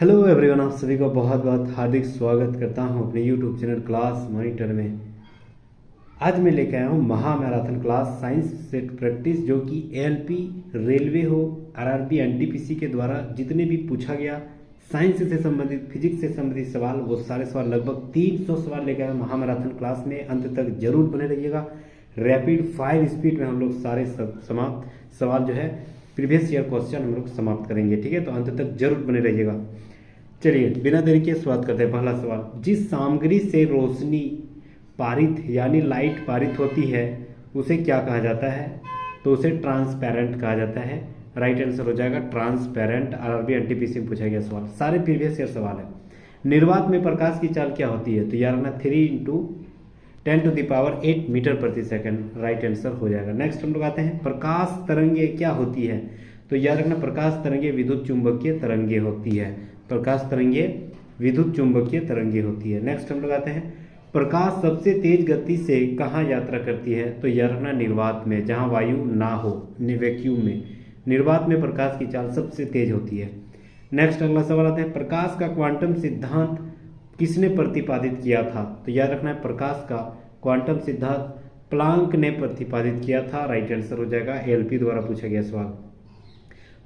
Hello everyone, आप सभी का बहुत बहुत हार्दिक स्वागत करता हूं अपने यूट्यूब चैनल क्लास मॉनिटर में। आज मैं लेकर आया हूं महा marathon class science set practice, जो कि एएलपी, रेलवे हो, आरआरबी, एनटीपीसी के द्वारा जितने भी पूछा गया साइंस से संबंधित, फिजिक्स से संबंधित सवाल, वो सारे सवाल लगभग 300 सवाल लेकर आया महा मैराथन क्लास में। अंत तक जरूर बने रहिएगा। रैपिड फायर स्पीड में हम लोग सारे समाप्त सवाल जो है प्रीवियस ईयर क्वेश्चन हम लोग समाप्त करेंगे। ठीक है, तो अंत तक जरूर बने रहिएगा। चलिए बिना देरी के शुरुआत करते हैं। पहला सवाल, जिस सामग्री से रोशनी पारित यानी लाइट पारित होती है उसे क्या कहा जाता है? तो उसे ट्रांसपेरेंट कहा जाता है। राइट आंसर हो जाएगा ट्रांसपेरेंट। आरआरबी एनटीपीसी में पूछा गया सवाल, सारे प्रीवियस ईयर सवाल है। निर्वात में प्रकाश की चाल क्या होती है? तो यार ना 3 × 10⁸ मीटर प्रति सेकंड। राइट आंसर हो जाएगा। नेक्स्ट हम लोग आते हैं, प्रकाश तरंगे क्या होती है? तो याद रखना, प्रकाश तरंगे विद्युत चुंबकीय तरंगे होती है। प्रकाश तरंगे विद्युत चुंबकीय तरंगे होती है। नेक्स्ट हम लोग आते हैं, प्रकाश सबसे तेज गति से कहाँ यात्रा करती है? तो याद रखना, निर्वात में, जहाँ वायु ना हो, वैक्यूम में, निर्वात में प्रकाश की चाल सबसे तेज होती है। नेक्स्ट अगला सवाल आता है, प्रकाश का क्वांटम सिद्धांत किसने प्रतिपादित किया था? तो याद रखना है, प्रकाश का क्वांटम सिद्धांत प्लांक ने प्रतिपादित किया था। राइट आंसर हो जाएगा। एएलपी द्वारा पूछा गया सवाल।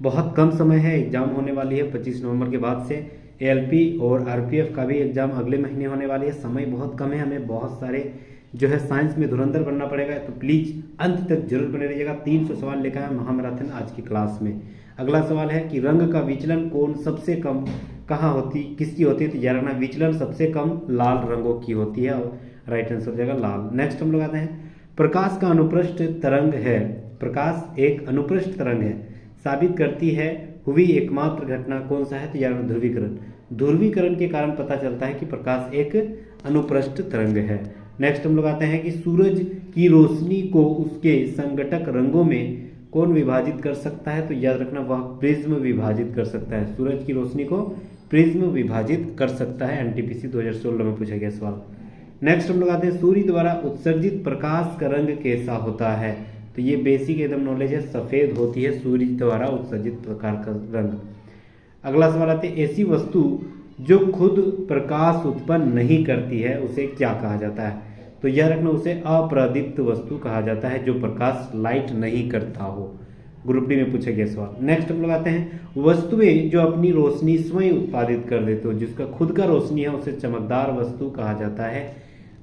बहुत कम समय है, एग्जाम होने वाली है 25 नवंबर के बाद से। एएलपी और आरपीएफ का भी एग्जाम अगले महीने होने वाली है। समय बहुत कम है, हमें बहुत सारे जो है साइंस में धुरंधर बनना पड़ेगा, तो प्लीज अंत तक जरूर बने रहिएगा। 300 सवाल लेकर आया महामैराथन आज की क्लास में। अगला सवाल है कि रंग का विचलन कोण सबसे कम किसकी होती है? तो यार ना, विचलन सबसे कम लाल रंगों की होती है। राइट आंसर हो जाएगा लाल। नेक्स्ट हम लोग आते हैं, प्रकाश का अनुप्रस्थ तरंग है। प्रकाश एक अनुप्रस्थ तरंग है, साबित करती है हुई एकमात्र घटना कौन सा है? तो यार ध्रुवीकरण। ध्रुवीकरण के कारण पता चलता है कि प्रकाश एक अनुप्रस्थ तरंग है। नेक्स्ट हम लोग आते हैं कि सूरज की रोशनी को उसके संघटक रंगों में कौन विभाजित कर सकता है? तो याद रखना, वह प्रिज्म विभाजित कर सकता है। सूरज की रोशनी को प्रिज्म विभाजित कर सकता है। एनटीपीसी 2016 में पूछा गया सवाल। नेक्स्ट हम लोग आते हैं, सूर्य द्वारा उत्सर्जित प्रकाश का रंग कैसा होता है? तो ये बेसिक एकदम नॉलेज है, सफेद होती है सूर्य द्वारा उत्सर्जित प्रकार का रंग। अगला सवाल आते हैं, ऐसी वस्तु जो खुद प्रकाश उत्पन्न नहीं करती है उसे क्या कहा जाता है? तो यह रखना, उसे अप्रदीप्त वस्तु कहा जाता है, जो प्रकाश लाइट नहीं करता हो। ग्रुप डी में पूछा गया सवाल। नेक्स्ट हम लोग आते हैं, वस्तुएं जो अपनी रोशनी स्वयं उत्पादित कर देते हो, जिसका खुद का रोशनी है, उसे चमकदार वस्तु कहा जाता है।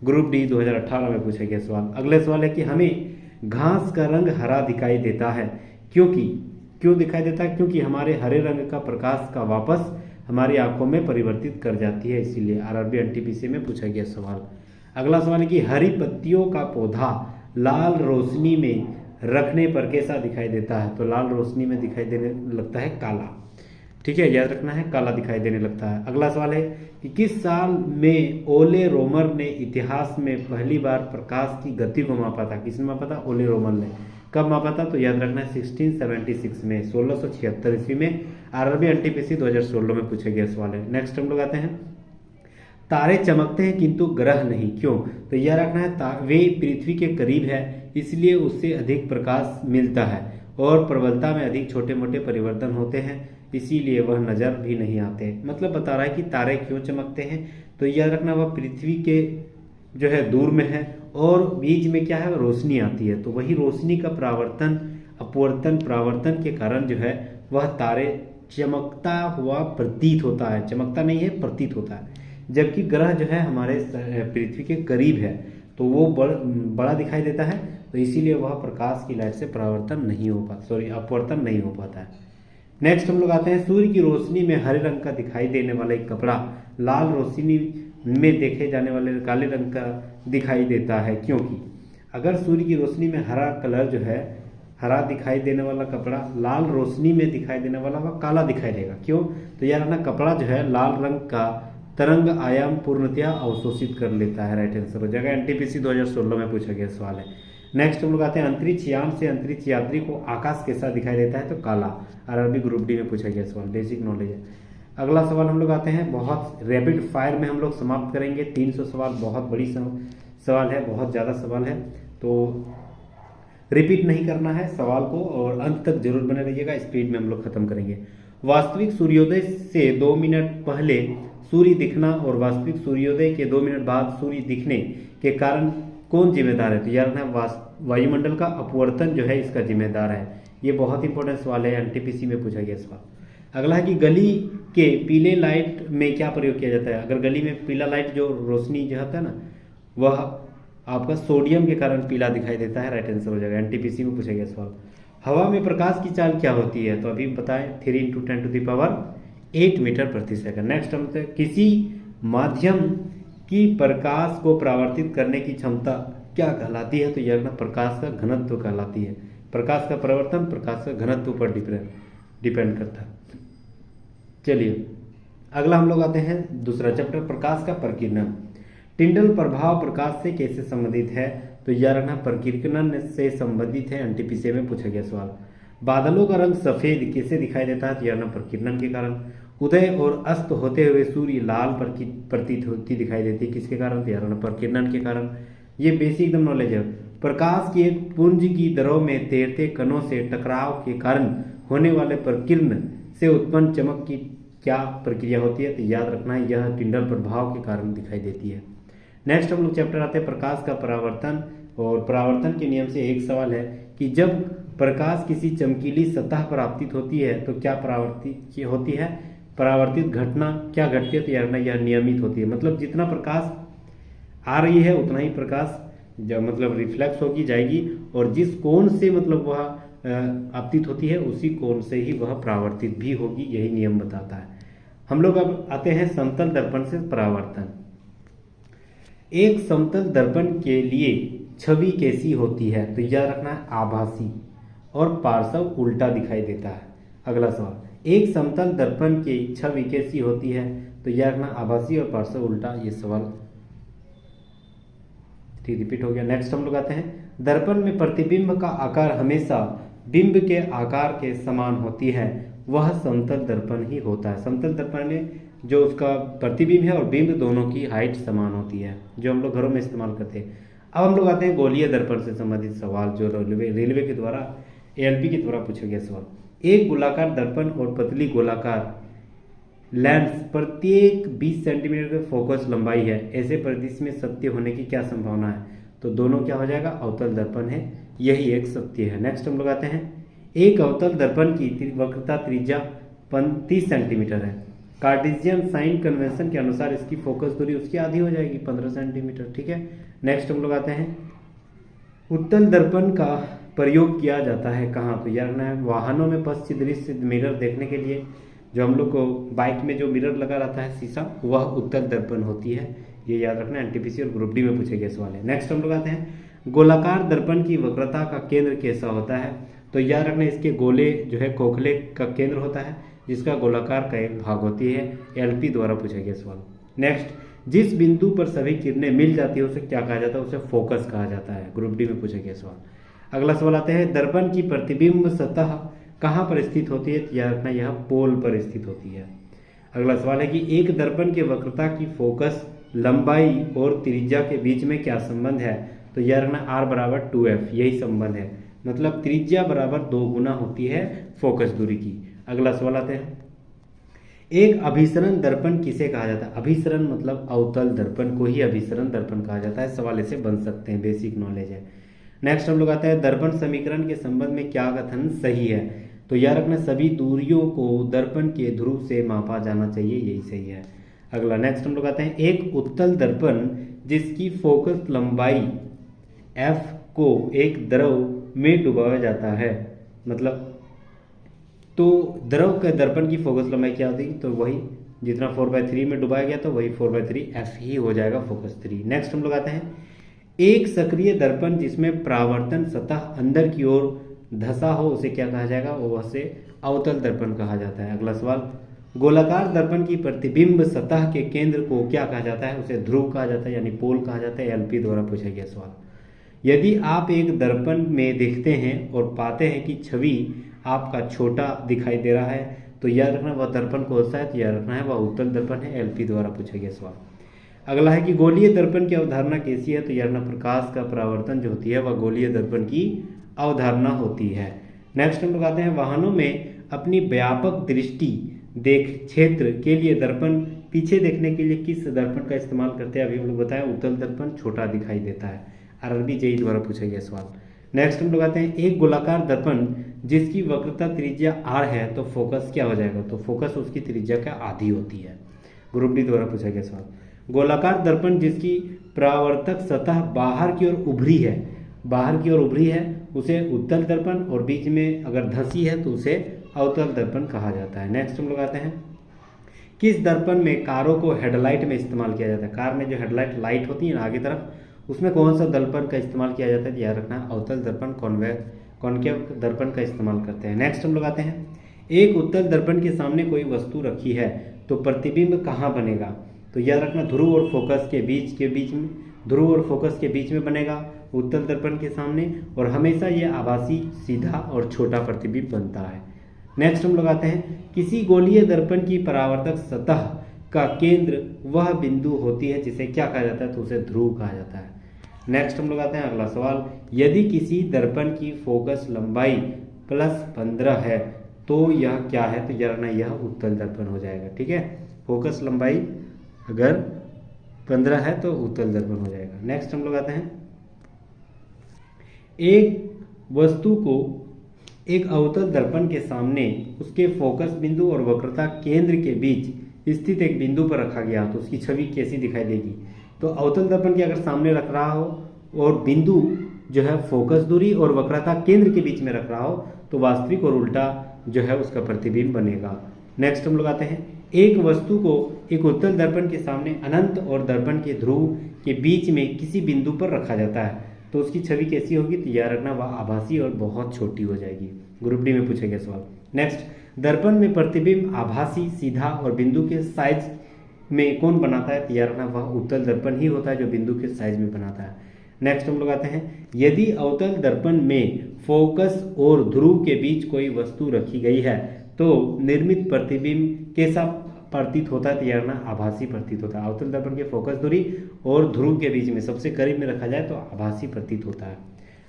ग्रुप डी 2018 में पूछा गया सवाल। अगले सवाल है कि हमें घास का रंग हरा दिखाई देता है, क्यों दिखाई देता है? क्योंकि हमारे हरे रंग का प्रकाश का वापस हमारी आंखों में परिवर्तित कर जाती है, इसीलिए। आरआरबी एनटीपीसी में पूछा गया सवाल। अगला सवाल है कि हरी पत्तियों का पौधा लाल रोशनी में रखने पर कैसा दिखाई देता है? तो लाल रोशनी में दिखाई देने लगता है काला। ठीक है, याद रखना है, काला दिखाई देने लगता है। अगला सवाल है कि किस साल में ओले रोमर ने इतिहास में पहली बार प्रकाश की गति को मापा था? किसने मापा था? ओले रोमर ने। कब मापा था? तो याद रखना है 1676 में, 1676 ईस्वी में। आरआरबी एनटीपीसी 2016 में पूछा गया सवाल है। नेक्स्ट हम लोग आते हैं, तारे चमकते हैं किंतु ग्रह नहीं, क्यों? तो यह रखना है, वे पृथ्वी के करीब है, इसलिए उससे अधिक प्रकाश मिलता है, और प्रबलता में अधिक छोटे मोटे परिवर्तन होते हैं, इसीलिए वह नजर भी नहीं आते। मतलब बता रहा है कि तारे क्यों चमकते हैं। तो याद रखना, वह पृथ्वी के जो है दूर में है, और बीच में क्या है, रोशनी आती है, तो वही रोशनी का परावर्तन के कारण जो है वह तारे चमकता हुआ प्रतीत होता है। चमकता नहीं है, प्रतीत होता है। जबकि ग्रह जो है हमारे पृथ्वी के करीब है, तो वो बड़ा दिखाई देता है, तो इसीलिए वह प्रकाश की लाइट से अपवर्तन नहीं हो पाता है। नेक्स्ट हम लोग आते हैं, सूर्य की रोशनी में हरे रंग का दिखाई देने वाला एक कपड़ा लाल रोशनी में देखे जाने वाले काले रंग का दिखाई देता है, क्योंकि अगर सूर्य की रोशनी में हरा कलर जो है, हरा दिखाई देने वाला कपड़ा लाल रोशनी में दिखाई देने वाला वह काला दिखाई देगा। क्यों? तो यार ना, कपड़ा जो है लाल रंग का तरंग आयाम पूर्णतया अवशोषित कर लेता है। राइट आंसर हो जाएगा। एनटीपीसी 2016 में पूछा गया सवाल है। नेक्स्ट हम लोग आते हैं, अंतरिक्ष यान से अंतरिक्ष यात्री को आकाश कैसा दिखाई देता है? तो काला। आरआरबी ग्रुप डी में पूछा गया सवाल, बेसिक नॉलेज है। अगला सवाल हम लोग आते हैं, बहुत रैपिड फायर में हम लोग समाप्त करेंगे। 300 सवाल बहुत बड़ी सवाल है, बहुत ज़्यादा सवाल है, तो रिपीट नहीं करना है सवाल को, और अंत तक जरूर बने रहिएगा। स्पीड में हम लोग खत्म करेंगे। वास्तविक सूर्योदय से 2 मिनट पहले सूर्य दिखना और वास्तविक सूर्योदय के 2 मिनट बाद सूर्य दिखने के कारण कौन जिम्मेदार है? तो यार ना वायुमंडल का अपवर्तन जो है इसका जिम्मेदार है। ये बहुत इंपॉर्टेंट सवाल है, एनटीपीसी में पूछा गया सवाल। अगला है कि गली के पीले लाइट में क्या प्रयोग किया जाता है? अगर गली में पीला लाइट जो रोशनी जो होता है ना, वह आपका सोडियम के कारण पीला दिखाई देता है, राइट आंसर हो जाएगा। एनटीपीसी में पूछा गया सवाल। हवा में प्रकाश की चाल क्या होती है? तो अभी बताएं 3 × 10⁸ मीटर प्रति सेकंड। नेक्स्ट हम किसी माध्यम की प्रकाश को परावर्तित करने की क्षमता क्या कहलाती है? तो यह प्रकाश का घनत्व कहलाती है। प्रकाश का परावर्तन प्रकाश का घनत्व पर डिपेंड करता है। चलिए अगला हम लोग आते हैं दूसरा चैप्टर, प्रकाश का प्रकीर्णन। टिंडल प्रभाव प्रकाश से कैसे संबंधित है? तो यह रखना प्रकीर्णन से संबंधित है, एनटीपीसी में पूछा गया सवाल। बादलों का रंग सफेद कैसे दिखाई देता है? तो यह प्रकीर्णन के कारण। उदय और अस्त होते हुए सूर्य लाल प्रतीत होती दिखाई देती है, किसके कारण? तो यह प्रकीर्णन के कारण। ये बेसिक एकदम नॉलेज है। प्रकाश की एक पुंज की दरों में तैरते कणों से टकराव के कारण होने वाले प्रकीर्ण से उत्पन्न चमक की क्या प्रक्रिया होती है? तो याद रखना है यह टिंडल प्रभाव के कारण दिखाई देती है। नेक्स्ट हम लोग चैप्टर आते हैं प्रकाश का परावर्तन। और परावर्तन के नियम से एक सवाल है कि जब प्रकाश किसी चमकीली सतह पर आपतित होती है तो क्या परावर्तित होती है? परावर्तित घटना क्या घटती है? तो यह नियमित होती है। मतलब जितना प्रकाश आ रही है उतना ही प्रकाश जब मतलब रिफ्लेक्स होगी जाएगी, और जिस कोण से मतलब वह आपतित होती है उसी कोण से ही वह परावर्तित भी होगी, यही नियम बताता है। हम लोग अब आते हैं समतल दर्पण से परावर्तन। एक समतल दर्पण के लिए छवि कैसी होती है? तो यह रखना है आभासी और पार्श्व उल्टा दिखाई देता है। अगला सवाल, एक समतल दर्पण की छवि कैसी होती है? तो यह रखना आभासी और पार्श्व उल्टा। ये सवाल रिपीट हो गया। नेक्स्ट हम लोग आते हैं दर्पण में प्रतिबिंब का आकार हमेशा बिंब के आकार के समान होती है, वह समतल दर्पण ही होता है। समतल दर्पण में जो उसका प्रतिबिंब है और बिंब दोनों की हाइट समान होती है, जो हम लोग घरों में इस्तेमाल करते हैं। अब हम लोग आते हैं गोलीय दर्पण से संबंधित सवाल, जो रेलवे के द्वारा एएलपी के द्वारा पूछा गया सवाल। एक गोलाकार दर्पण और पतली गोलाकार लेंस प्रत्येक 20 सेंटीमीटर के फोकस लंबाई है, ऐसे परिदृश्य में सत्य होने की क्या संभावना है? तो दोनों क्या हो जाएगा? अवतल दर्पण है, यही एक सत्य है। नेक्स्ट हम लोग आते हैं एक अवतल दर्पण की वक्रता त्रिज्या 30 सेंटीमीटर है। कार्टेशियन साइन कन्वेंशन के अनुसार इसकी फोकस दूरी उसकी आधी हो जाएगी 15 सेंटीमीटर। ठीक है। नेक्स्ट हम लोग आते हैं उत्तल दर्पण का प्रयोग किया जाता है कहाँ? तो यह है वाहनों में पश्चिम दृश्य मिरर देखने के लिए जो हम लोग को बाइक में जो मिरर लगा रहता है शीशा, वह उत्तल दर्पण होती है। ये याद रखना, एनटीपीसी और ग्रुप डी में पूछे गए सवाल है। नेक्स्ट हम लोग आते हैं गोलाकार दर्पण की वक्रता का केंद्र कैसा होता है? तो याद रखना इसके गोले जो है खोखले का केंद्र होता है, जिसका गोलाकार का एक भाग होती है। एलपी द्वारा पूछा गया सवाल। नेक्स्ट, जिस बिंदु पर सभी किरणें मिल जाती है उसे क्या कहा जाता है? उसे फोकस कहा जाता है। ग्रुप डी में पूछा गया सवाल। अगला सवाल आते हैं दर्पण की प्रतिबिंब सतह कहाँ पर स्थित होती है? याद रखना यह पोल पर स्थित होती है। अगला सवाल है कि एक दर्पण के वक्रता की फोकस लंबाई और त्रिज्या के बीच में क्या संबंध है? तो याद रखना R = 2F, यही संबंध है। मतलब त्रिज्या बराबर 2 गुना होती है फोकस दूरी की। अगला सवाल आते हैं एक अभिसरण दर्पण किसे कहा जाता है? अभिसरण मतलब अवतल दर्पण को ही अभिसरण दर्पण कहा जाता है। सवाल ऐसे बन सकते हैं, बेसिक नॉलेज है। नेक्स्ट हम लोग आते हैं दर्पण समीकरण के संबंध में क्या कथन सही है? तो याद रखना सभी दूरियों को दर्पण के ध्रुव से मापा जाना चाहिए, यही सही है। अगला नेक्स्ट हम लोग आते हैं एक उत्तल दर्पण जिसकी फोकस लंबाई F को एक द्रव में डुबाया जाता है, मतलब तो द्रव के दर्पण की फोकस लंबाई क्या होती है? तो वही जितना 4/3 में डुबाया गया तो वही 4/3 F ही हो जाएगा फोकस 3। नेक्स्ट हम लोग आते हैं एक सक्रिय दर्पण जिसमें परावर्तन सतह अंदर की ओर धंसा हो उसे क्या कहा जाएगा? वह से अवतल दर्पण कहा जाता है। अगला सवाल गोलाकार दर्पण की प्रतिबिंब सतह के केंद्र को क्या कहा जाता है? उसे ध्रुव कहा जाता है, यानी पोल कहा जाता है। एलपी द्वारा पूछा गया सवाल। यदि आप एक दर्पण में देखते हैं और पाते हैं कि छवि आपका छोटा दिखाई दे रहा है तो याद रखना वह दर्पण कौन सा है? तो याद रखना है वह उत्तल दर्पण है। एलपी द्वारा पूछा गया सवाल। अगला है कि गोलीय दर्पण की अवधारणा कैसी है? तो याद रखना प्रकाश का परावर्तन जो होती है वह गोलीय दर्पण की अवधारणा होती है। नेक्स्ट हम लोग आते हैं वाहनों में अपनी व्यापक दृष्टि देख क्षेत्र के लिए दर्पण पीछे देखने के लिए किस दर्पण का इस्तेमाल करते हैं? अभी हम लोग बताया उत्तल दर्पण छोटा दिखाई देता है। आरआरबी जेईई द्वारा पूछा गया सवाल। नेक्स्ट हम लोग आते हैं, एक गोलाकार दर्पण जिसकी वक्रता त्रिज्या r है तो फोकस क्या हो जाएगा? तो फोकस उसकी त्रिज्या का आधी होती है। ग्रुप डी द्वारा पूछा गया सवाल। गोलाकार दर्पण जिसकी परावर्तक सतह बाहर की ओर उभरी है, उसे उत्तल दर्पण, और बीच में अगर धंसी है तो उसे अवतल दर्पण कहा जाता है। नेक्स्ट हम लोग आते हैं, किस दर्पण में कारों को हेडलाइट में इस्तेमाल किया जाता है? कार में जो हेडलाइट लाइट होती है ना आगे तरफ, उसमें कौन सा दर्पण का इस्तेमाल किया जाता है? याद रखना, अवतल दर्पण कॉनकेव दर्पण का इस्तेमाल करते हैं। नेक्स्ट हम लोग आते हैं, एक उत्तल दर्पण के सामने कोई वस्तु रखी है तो प्रतिबिंब कहाँ बनेगा? तो याद रखना, ध्रुव और फोकस के बीच में बनेगा उत्तल दर्पण के सामने, और हमेशा ये आभासी, सीधा और छोटा प्रतिबिंब बनता है। नेक्स्ट हम लोग आते हैं, किसी गोलीय दर्पण की परावर्तक सतह का केंद्र वह बिंदु होती है जिसे क्या कहा जाता है? तो उसे ध्रुव कहा जाता है। नेक्स्ट हम लोग आते हैं अगला सवाल, यदि किसी दर्पण की फोकस लंबाई +15 है तो यह क्या है? तो यार ना, यह उत्तल दर्पण हो जाएगा। ठीक है, फोकस लंबाई अगर 15 है तो उत्तल दर्पण हो जाएगा। नेक्स्ट हम लोग आते हैं, एक वस्तु को एक अवतल दर्पण के सामने उसके फोकस बिंदु और वक्रता केंद्र के बीच स्थित एक बिंदु पर रखा गया तो उसकी छवि कैसी दिखाई देगी? तो अवतल दर्पण के अगर सामने रख रहा हो और बिंदु जो है फोकस दूरी और वक्रता केंद्र के बीच में रख रहा हो तो वास्तविक और उल्टा जो है उसका प्रतिबिंब बनेगा। नेक्स्ट हम लोग आते हैं, एक वस्तु को एक उत्तल दर्पण के सामने अनंत और दर्पण के ध्रुव के बीच में किसी बिंदु पर रखा जाता है तो उसकी छवि कैसी होगी? तो याद रखना, वह आभासी और बहुत छोटी हो जाएगी। ग्रुप डी में पूछा गया सवाल। नेक्स्ट, दर्पण में प्रतिबिंब आभासी, सीधा और बिंदु के साइज में कौन बनाता है? तो याद रखना, वह उत्तल दर्पण ही होता है जो बिंदु के साइज में बनाता है। नेक्स्ट हम लोग आते हैं, यदि अवतल दर्पण में फोकस और ध्रुव के बीच कोई वस्तु रखी गई है तो निर्मित प्रतिबिंब कैसा प्रतीत होता है? तो यार ना, आभासी प्रतीत होता है। अवतल दर्पण के फोकस दूरी और ध्रुव के बीच में सबसे करीब में रखा जाए तो आभासी प्रतीत होता है।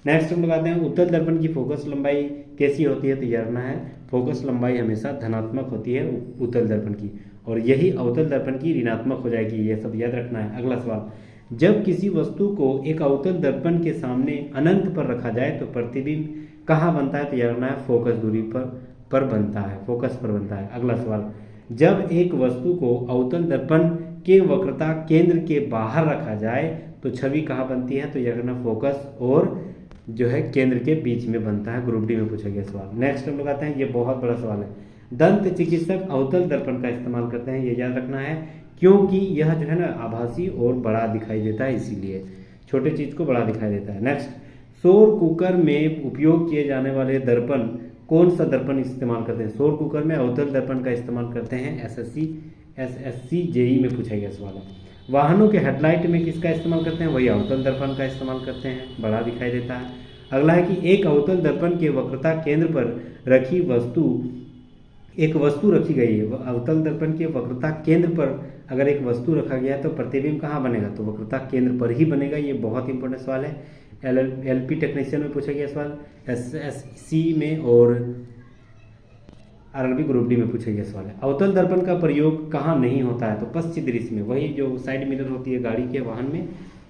नेक्स्ट हम लगाते हैं, उत्तल दर्पण की फोकस लंबाई कैसी होती है? तो यार ना है, फोकस लंबाई हमेशा धनात्मक होती है उत्तल दर्पण की, और यही अवतल दर्पण की ऋणात्मक हो जाएगी। ये सब याद रखना है। अगला सवाल, जब किसी वस्तु को एक अवतल दर्पण के सामने अनंत पर रखा जाए तो प्रतिबिंब कहाँ बनता है? तो याद रखना है, फोकस दूरी पर बनता है, फोकस पर बनता है। अगला सवाल, जब एक वस्तु को अवतल दर्पण के वक्रता केंद्र के बाहर रखा जाए तो छवि कहाँ बनती है? तो यह करना, फोकस और जो है केंद्र के बीच में बनता है। ग्रुप डी में पूछा गया सवाल। नेक्स्ट हम लोग आते हैं, ये बहुत बड़ा सवाल है, दंत चिकित्सक अवतल दर्पण का इस्तेमाल करते हैं। ये याद रखना है क्योंकि यह जो है ना आभासी और बड़ा दिखाई देता है, इसीलिए छोटे चीज को बड़ा दिखाई देता है। नेक्स्ट, सौर कुकर में उपयोग किए जाने वाले दर्पण कौन सा दर्पण इस्तेमाल करते हैं? सौर कुकर में अवतल दर्पण का इस्तेमाल करते हैं। एसएससी जेईई में पूछा गया सवाल है। वाहनों के हेडलाइट में किसका इस्तेमाल करते हैं? वही अवतल दर्पण का इस्तेमाल करते हैं, बड़ा दिखाई देता है। अगला है कि एक अवतल दर्पण के वक्रता केंद्र पर रखी एक वस्तु रखी गई है। अवतल दर्पण के वक्रता केंद्र पर अगर एक वस्तु रखा गया है तो प्रतिबिंब कहाँ बनेगा? तो वक्रता केंद्र पर ही बनेगा। ये बहुत इंपॉर्टेंट सवाल है, एलपी टेक्नीशियन में पूछा गया सवाल, एसएससी में और आरआरबी ग्रुप डी में पूछा गया सवाल है। अवतल दर्पण का प्रयोग कहाँ नहीं होता है? तो पश्चिम दृश्य में, वही जो साइड मिरर होती है गाड़ी के वाहन में,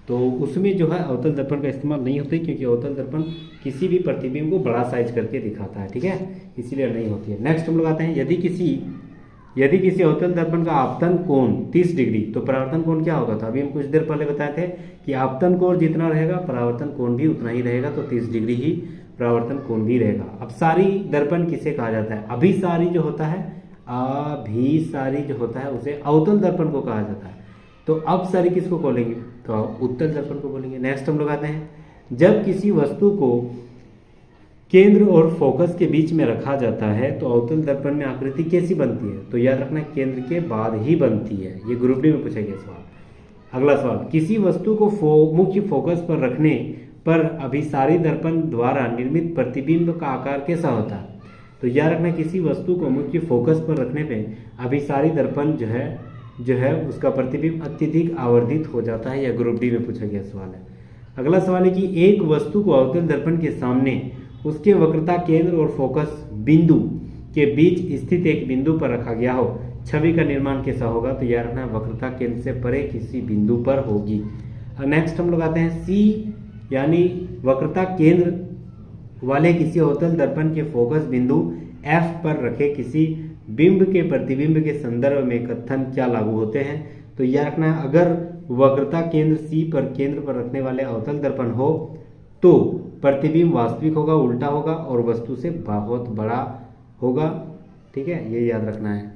तो उसमें जो है अवतल दर्पण का इस्तेमाल नहीं होता है क्योंकि अवतल दर्पण किसी भी प्रतिबिंब को बड़ा साइज करके दिखाता है, ठीक है, इसीलिए नहीं होती है। नेक्स्ट हम लोग आते हैं, यदि किसी अवतल दर्पण का आपतन कोण 30 डिग्री तो परावर्तन कोण क्या होगा? तो अभी हम कुछ देर पहले बताए थे कि आपतन कोण जितना रहेगा परावर्तन कोण भी उतना ही रहेगा, तो 30 डिग्री ही परावर्तन कोण भी रहेगा। अपसारी दर्पण किसे कहा जाता है? अभिसारी जो होता है उसे अवतल दर्पण को कहा जाता है। तो अपसारी किसको बोलेंगे? तो उत्तल दर्पण को बोलेंगे। नेक्स्ट हम लोग आते हैं, जब किसी वस्तु को केंद्र और फोकस के बीच में रखा जाता है तो अवतल दर्पण में आकृति कैसी बनती है? तो याद रखना, केंद्र के बाद ही बनती है। ये ग्रुप डी में पूछा गया सवाल। अगला सवाल, किसी वस्तु को मुख्य फोकस पर रखने पर अभिसारी दर्पण द्वारा निर्मित प्रतिबिंब का आकार कैसा होता है? तो याद रखना, किसी वस्तु को मुख्य फोकस पर रखने पे अभिसारी दर्पण जो है उसका प्रतिबिंब अत्यधिक आवर्धित हो जाता है। यह ग्रुप डी में पूछा गया सवाल है। अगला सवाल है कि एक वस्तु को अवतल दर्पण के सामने उसके वक्रता केंद्र और फोकस बिंदु के बीच स्थित एक बिंदु पर रखा गया हो, छवि का निर्माण कैसा होगा? तो याद रखना वक्रता केंद्र से परे किसी बिंदु पर होगी। नेक्स्ट हम लोग आते हैं सी, यानी वक्रता केंद्र वाले किसी अवतल दर्पण के फोकस बिंदु F पर रखे किसी बिंब के प्रतिबिंब के संदर्भ में कथन क्या लागू होते हैं? तो यह रखना है, अगर वक्रता केंद्र C पर केंद्र पर रखने वाले अवतल दर्पण हो तो प्रतिबिंब वास्तविक होगा, उल्टा होगा और वस्तु से बहुत बड़ा होगा। ठीक है, ये याद रखना है।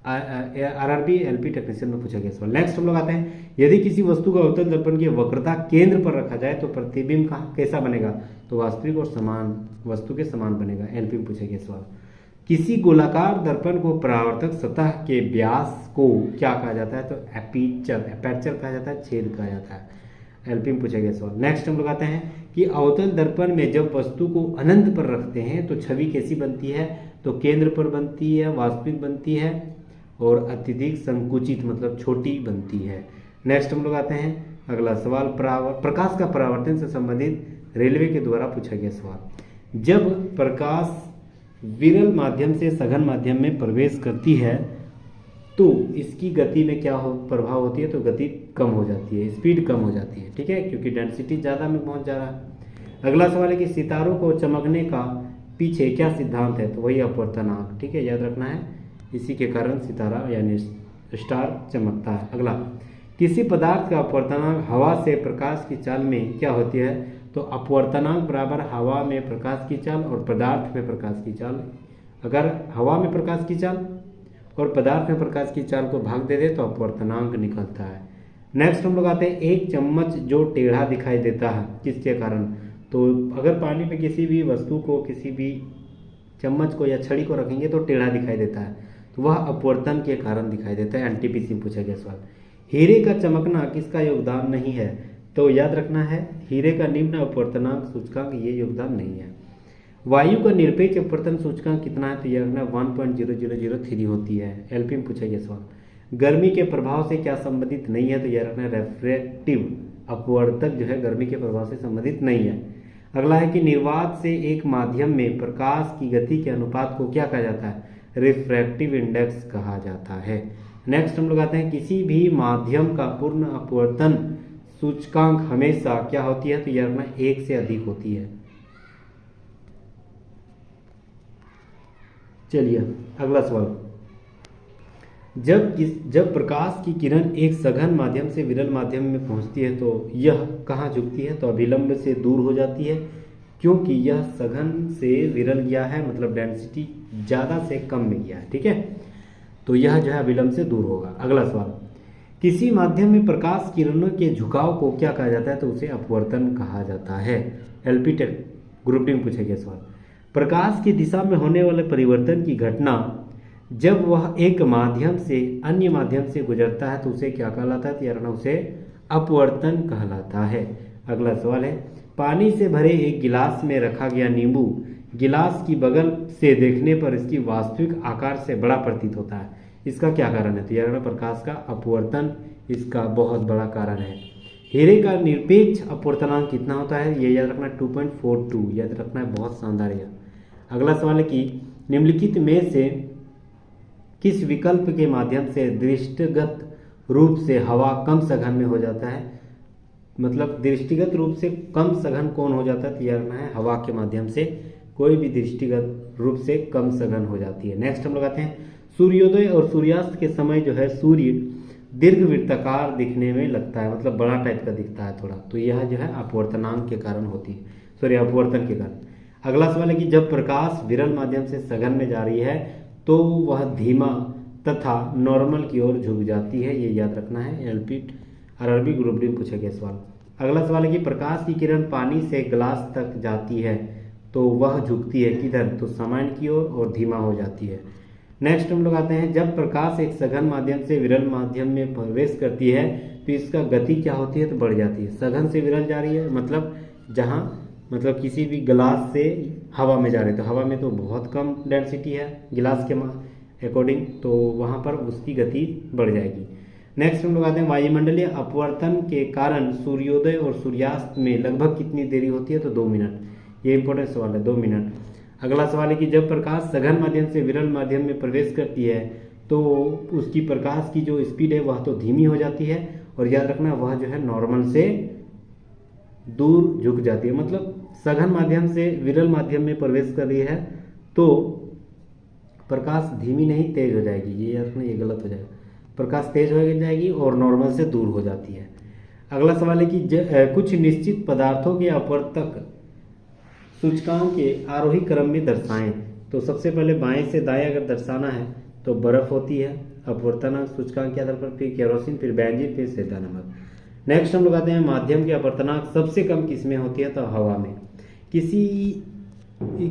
आरआरबी एलपी टेक्नीशियन में पूछा गया सवाल। नेक्स्ट हम लोग आते हैं, यदि किसी वस्तु को अवतल दर्पण की वक्रता केंद्र पर रखा जाए तो प्रतिबिंब कैसा बनेगा? तो वास्तविक और समान वस्तु के समान बनेगा। एलपी में पूछा गया सवाल। किसी गोलाकार दर्पण को परावर्तक सतह के व्यास को क्या कहा जाता है? तो एपर्चर कहा जाता है, छेद कहा जाता है। एलपी में पूछा गया सवाल। नेक्स्ट हम लोग आते हैं कि अवतल दर्पण में जब वस्तु को अनंत पर रखते हैं तो छवि कैसी बनती है? तो केंद्र पर बनती है, वास्तविक बनती है और अत्यधिक संकुचित मतलब छोटी बनती है। नेक्स्ट हम लोग आते हैं अगला सवाल, प्रकाश का परावर्तन से संबंधित रेलवे के द्वारा पूछा गया सवाल। जब प्रकाश विरल माध्यम से सघन माध्यम में प्रवेश करती है तो इसकी गति में क्या प्रभाव होती है? तो गति कम हो जाती है, स्पीड कम हो जाती है। ठीक है, क्योंकि डेंसिटी ज़्यादा में पहुंच जा रहा है। अगला सवाल है कि सितारों को चमकने का पीछे क्या सिद्धांत है? तो वही अपवर्तनांक। ठीक है, याद रखना है, इसी के कारण सितारा यानी स्टार चमकता है। अगला, किसी पदार्थ का अपवर्तनांक हवा से प्रकाश की चाल में क्या होती है? तो अपवर्तनांक बराबर हवा में प्रकाश की चाल और पदार्थ में प्रकाश की चाल। अगर हवा में प्रकाश की चाल और पदार्थ में प्रकाश की चाल को भाग दे दे तो अपवर्तनांक निकलता है। नेक्स्ट हम लोग आते हैं, एक चम्मच जो टेढ़ा दिखाई देता है किसके कारण? तो अगर पानी में किसी भी वस्तु को, किसी भी चम्मच को या छड़ी को रखेंगे तो टेढ़ा दिखाई देता है, तो वह अपवर्तन के कारण दिखाई देता है। एनटीपीसी में पूछा गया सवाल। हीरे का चमकना किसका योगदान नहीं है? तो याद रखना है, हीरे का निम्न अपवर्तनांक सूचकांक ये योगदान नहीं है। वायु का निरपेक्ष अपवर्तन सूचकांक कितना है? तो यह 1.0003 होती है। एलपी में पूछा गया सवाल। गर्मी के प्रभाव से क्या संबंधित नहीं है? तो यह रखना रेफ्रेक्टिव अपवर्तक जो है गर्मी के प्रभाव से संबंधित नहीं है। अगला है कि निर्वात से एक माध्यम में प्रकाश की गति के अनुपात को क्या कहा जाता है? रिफ्रैक्टिव इंडेक्स कहा जाता है। नेक्स्ट हम लोग आते हैं, किसी भी माध्यम का पूर्ण अपवर्तन सूचकांक हमेशा क्या होती है? तो यह रखना 1 से अधिक होती है। चलिए अगला सवाल, जब प्रकाश की किरण एक सघन माध्यम से विरल माध्यम में पहुंचती है तो यह कहाँ झुकती है? तो अभिलंब से दूर हो जाती है, क्योंकि यह सघन से विरल गया है, मतलब डेंसिटी ज़्यादा से कम में गया है। ठीक है, तो यह जो है अभिलंब से दूर होगा। अगला सवाल, किसी माध्यम में प्रकाश किरणों के झुकाव को क्या कहा जाता है? तो उसे अपवर्तन कहा जाता है। एलपी टेक ग्रुप डी में पूछा गया सवाल। प्रकाश की दिशा में होने वाले परिवर्तन की घटना जब वह एक माध्यम से अन्य माध्यम से गुजरता है तो उसे क्या कहलाता है? तो यार उसे अपवर्तन कहलाता है। अगला सवाल है, पानी से भरे एक गिलास में रखा गया नींबू गिलास की बगल से देखने पर इसकी वास्तविक आकार से बड़ा प्रतीत होता है, इसका क्या कारण है? तो यार प्रकाश का अपवर्तन इसका बहुत बड़ा कारण है। हीरे का निरपेक्ष अपवर्तनांक कितना होता है? ये याद रखना 2.42, याद रखना है, बहुत शानदार है। अगला सवाल है कि निम्नलिखित में से किस विकल्प के माध्यम से दृष्टिगत रूप से हवा कम सघन में हो जाता है? मतलब दृष्टिगत रूप से कम सघन कौन हो जाता है? तो याद रखना है हवा के माध्यम से कोई भी दृष्टिगत रूप से कम सघन हो जाती है। नेक्स्ट हम लोग आते हैं, सूर्योदय और सूर्यास्त के समय जो है सूर्य दीर्घवृत्ताकार दिखने में लगता है, मतलब बड़ा टाइप का दिखता है थोड़ा, तो यह जो है अपवर्तनांक के कारण होती है, सॉरी अपवर्तन के कारण। अगला सवाल है कि जब प्रकाश विरल माध्यम से सघन में जा रही है तो वह धीमा तथा नॉर्मल की ओर झुक जाती है, ये याद रखना है। एलपी आरआरबी ग्रुप डी में पूछा गया सवाल। अगला सवाल है कि प्रकाश की किरण पानी से ग्लास तक जाती है तो वह झुकती है किधर? तो सामान्य की ओर और धीमा हो जाती है। नेक्स्ट हम लोग आते हैं, जब प्रकाश एक सघन माध्यम से विरल माध्यम में प्रवेश करती है तो इसका गति क्या होती है? तो बढ़ जाती है। सघन से विरल जा रही है मतलब जहाँ मतलब किसी भी गिलास से हवा में जा रहे तो हवा में तो बहुत कम डेंसिटी है गिलास के अकॉर्डिंग, तो वहाँ पर उसकी गति बढ़ जाएगी। नेक्स्ट हम लोग आते हैं, वायुमंडलीय अपवर्तन के कारण सूर्योदय और सूर्यास्त में लगभग कितनी देरी होती है? तो 2 मिनट, ये इंपॉर्टेंट सवाल है, 2 मिनट। अगला सवाल है कि जब प्रकाश सघन माध्यम से विरल माध्यम में प्रवेश करती है तो उसकी प्रकाश की जो स्पीड है वह तो धीमी हो जाती है, और याद रखना वह जो है नॉर्मल से दूर झुक जाती है। मतलब सघन माध्यम से विरल माध्यम में प्रवेश कर रही है तो प्रकाश धीमी नहीं तेज हो जाएगी, ये याद रखना, ये गलत हो जाएगा। प्रकाश तेज हो जाएगी और नॉर्मल से दूर हो जाती है। अगला सवाल है कि कुछ निश्चित पदार्थों के अपवर्तक सूचकांक के आरोही क्रम में दर्शाएं। तो सबसे पहले बाएं से दाएं अगर दर्शाना है तो बर्फ होती है अपवर्तनांक सूचकांक के आधार पर, फिर केरोसिन, फिर बेंजीन, फिर सेदा नमक। नेक्स्ट हम लोग आते हैं माध्यम के अपवर्तनांक सबसे कम किसमें होती है, तो हवा में।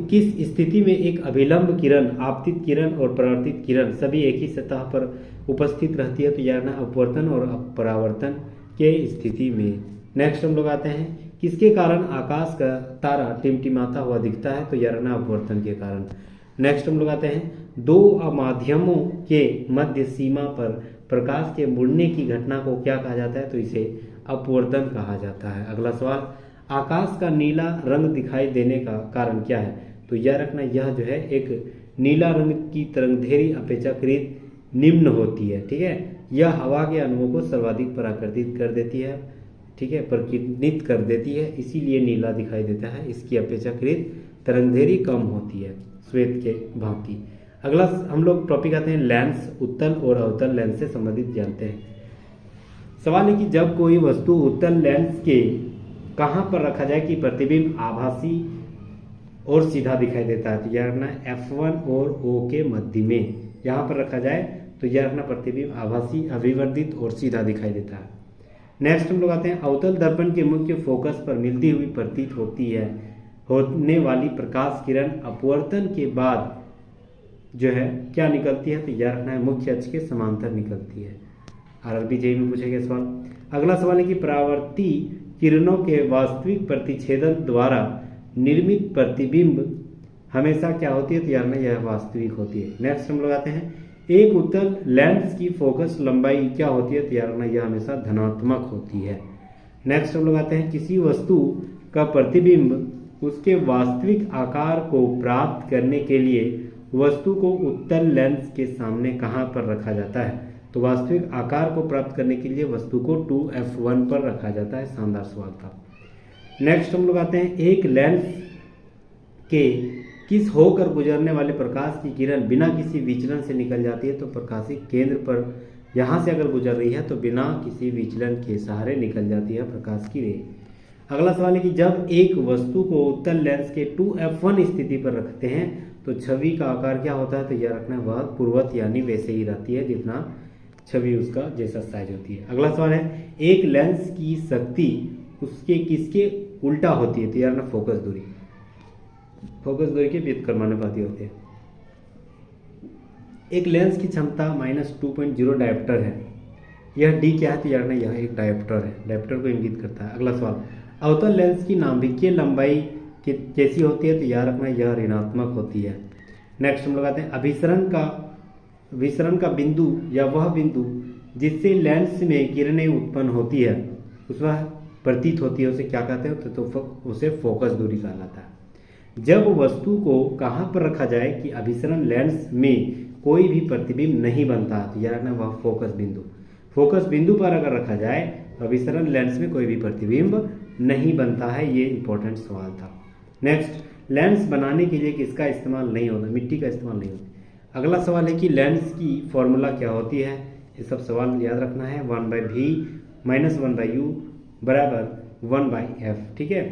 किस स्थिति में एक अभिलंब किरण, आपतित किरण और परावर्तित किरण सभी एक ही सतह पर उपस्थित रहती है, तो यह ना अपवर्तन और परावर्तन के स्थिति में। नेक्स्ट हम लोग आते हैं किसके कारण आकाश का तारा टिमटिमाता हुआ दिखता है, तो यह रहना अपवर्तन के कारण। नेक्स्ट हम लोग आते हैं दो माध्यमों के मध्य सीमा पर प्रकाश के मुड़ने की घटना को क्या कहा जाता है, तो इसे अपवर्तन कहा जाता है। अगला सवाल, आकाश का नीला रंग दिखाई देने का कारण क्या है, तो यह रखना यह जो है एक नीला रंग की तरंगधैर्घ्य अपेक्षाकृत निम्न होती है, ठीक है। यह हवा के अणुओं को सर्वाधिक परावर्तित कर देती है, ठीक है, प्रकीर्णित कर देती है, इसीलिए नीला दिखाई देता है। इसकी अपेक्षाकृत तरंगधैर्घ्य कम होती है श्वेत के भांति। अगला हम लोग टॉपिक आते हैं लेंस, उत्तल और अवतल लेंस से संबंधित जानते हैं। सवाल है कि जब कोई वस्तु उत्तल लेंस के कहाँ पर रखा जाए कि प्रतिबिंब आभासी और सीधा दिखाई देता है, तो यह रखना F1 और O के मध्य में यहाँ पर रखा जाए तो यह रखना प्रतिबिंब आभासी, अभिवर्धित और सीधा दिखाई देता है। नेक्स्ट हम लोग आते हैं अवतल दर्पण के मुख्य फोकस पर मिलती हुई प्रतीत होने वाली प्रकाश किरण अपवर्तन के बाद जो है क्या निकलती है, तो यह रखना है मुख्य अक्ष के समांतर निकलती है। आरआरबी जेईई में पूछा गया सवाल। अगला सवाल है कि परावर्ती किरणों के वास्तविक प्रतिच्छेदन द्वारा निर्मित प्रतिबिंब हमेशा क्या होती है, तो यह वास्तविक होती है। नेक्स्ट हम लोग आते हैं एक उत्तल लेंस की फोकस लंबाई क्या होती है, तो यह हमेशा धनात्मक होती है। नेक्स्ट हम लोग आते हैं किसी वस्तु का प्रतिबिंब उसके वास्तविक आकार को प्राप्त करने के लिए वस्तु को उत्तल लेंस के सामने कहाँ पर रखा जाता है, तो वास्तविक आकार को प्राप्त करने के लिए वस्तु को 2f1 पर रखा जाता है। शानदार सवाल था। नेक्स्ट हम लोग आते हैं एक लेंस के किस होकर गुजरने वाले प्रकाश की किरण बिना किसी विचलन से निकल जाती है, तो प्रकाशिक केंद्र पर यहाँ से अगर गुजर रही है तो बिना किसी विचलन के सहारे निकल जाती है प्रकाश की रे। अगला सवाल है कि जब एक वस्तु को उत्तल लेंस के 2f1 स्थिति पर रखते हैं तो छवि का आकार क्या होता है, तो यह रखना वह पूर्वत यानी वैसे ही रहती है जितना छवि उसका जैसा साइज होती है। अगला सवाल है एक लेंस की शक्ति उसके किसके उल्टा होती है, तो यह रखना फोकस दूरी के व्युत्क्रमानुपाती होते हैं। एक लेंस की क्षमता -2.0 डायोप्टर है, यह डी क्या है, तो यह एक डायोप्टर है, डायोप्टर को इंगित करता है। अगला सवाल अवतल लेंस की नाभिकीय लंबाई कैसी होती है, तो याद रखना यह ऋणात्मक होती है। नेक्स्ट हम लोग आते हैं अभिसरण का बिंदु या वह बिंदु जिससे लेंस में किरणें उत्पन्न होती है उस वह प्रतीत होती है, उसे क्या कहते हैं, तो उसे फोकस दूरी कहलाता है। जब वस्तु को कहाँ पर रखा जाए कि अभिसरण लेंस में कोई भी प्रतिबिंब नहीं बनता, तो याद रखना वह फोकस बिंदु पर अगर रखा जाए तो अभिसरण लेंस में कोई भी प्रतिबिंब नहीं बनता है। ये इंपॉर्टेंट सवाल था। नेक्स्ट लेंस बनाने के लिए किसका इस्तेमाल नहीं होता, मिट्टी का इस्तेमाल नहीं होता। अगला सवाल है कि लेंस की फॉर्मूला क्या होती है, ये सब सवाल याद रखना है। 1/v - 1/u = 1/f, ठीक है।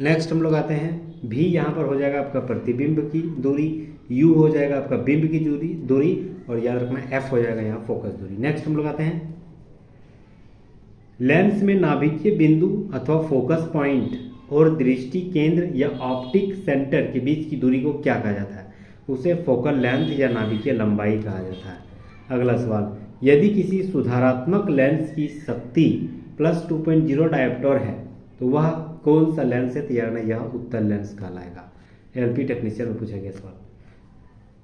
नेक्स्ट हम लोग आते हैं v यहाँ पर हो जाएगा आपका प्रतिबिंब की दूरी, u हो जाएगा आपका बिंब की दूरी और याद रखना f हो जाएगा यहाँ फोकस दूरी। नेक्स्ट हम लोग आते हैं लेंस में नाभिकीय बिंदु अथवा फोकस पॉइंट और दृष्टि केंद्र या ऑप्टिक सेंटर के बीच की दूरी को क्या कहा जाता है, उसे फोकल लेंथ या नाभिकीय लंबाई कहा जाता है। अगला सवाल यदि किसी सुधारात्मक लेंस की शक्ति +2.0 डायोप्टर है तो वह कौन सा लेंस है, तो यह उत्तल लेंस कहलाएगा। एलपी टेक्नीशियन में पूछा गया सवाल।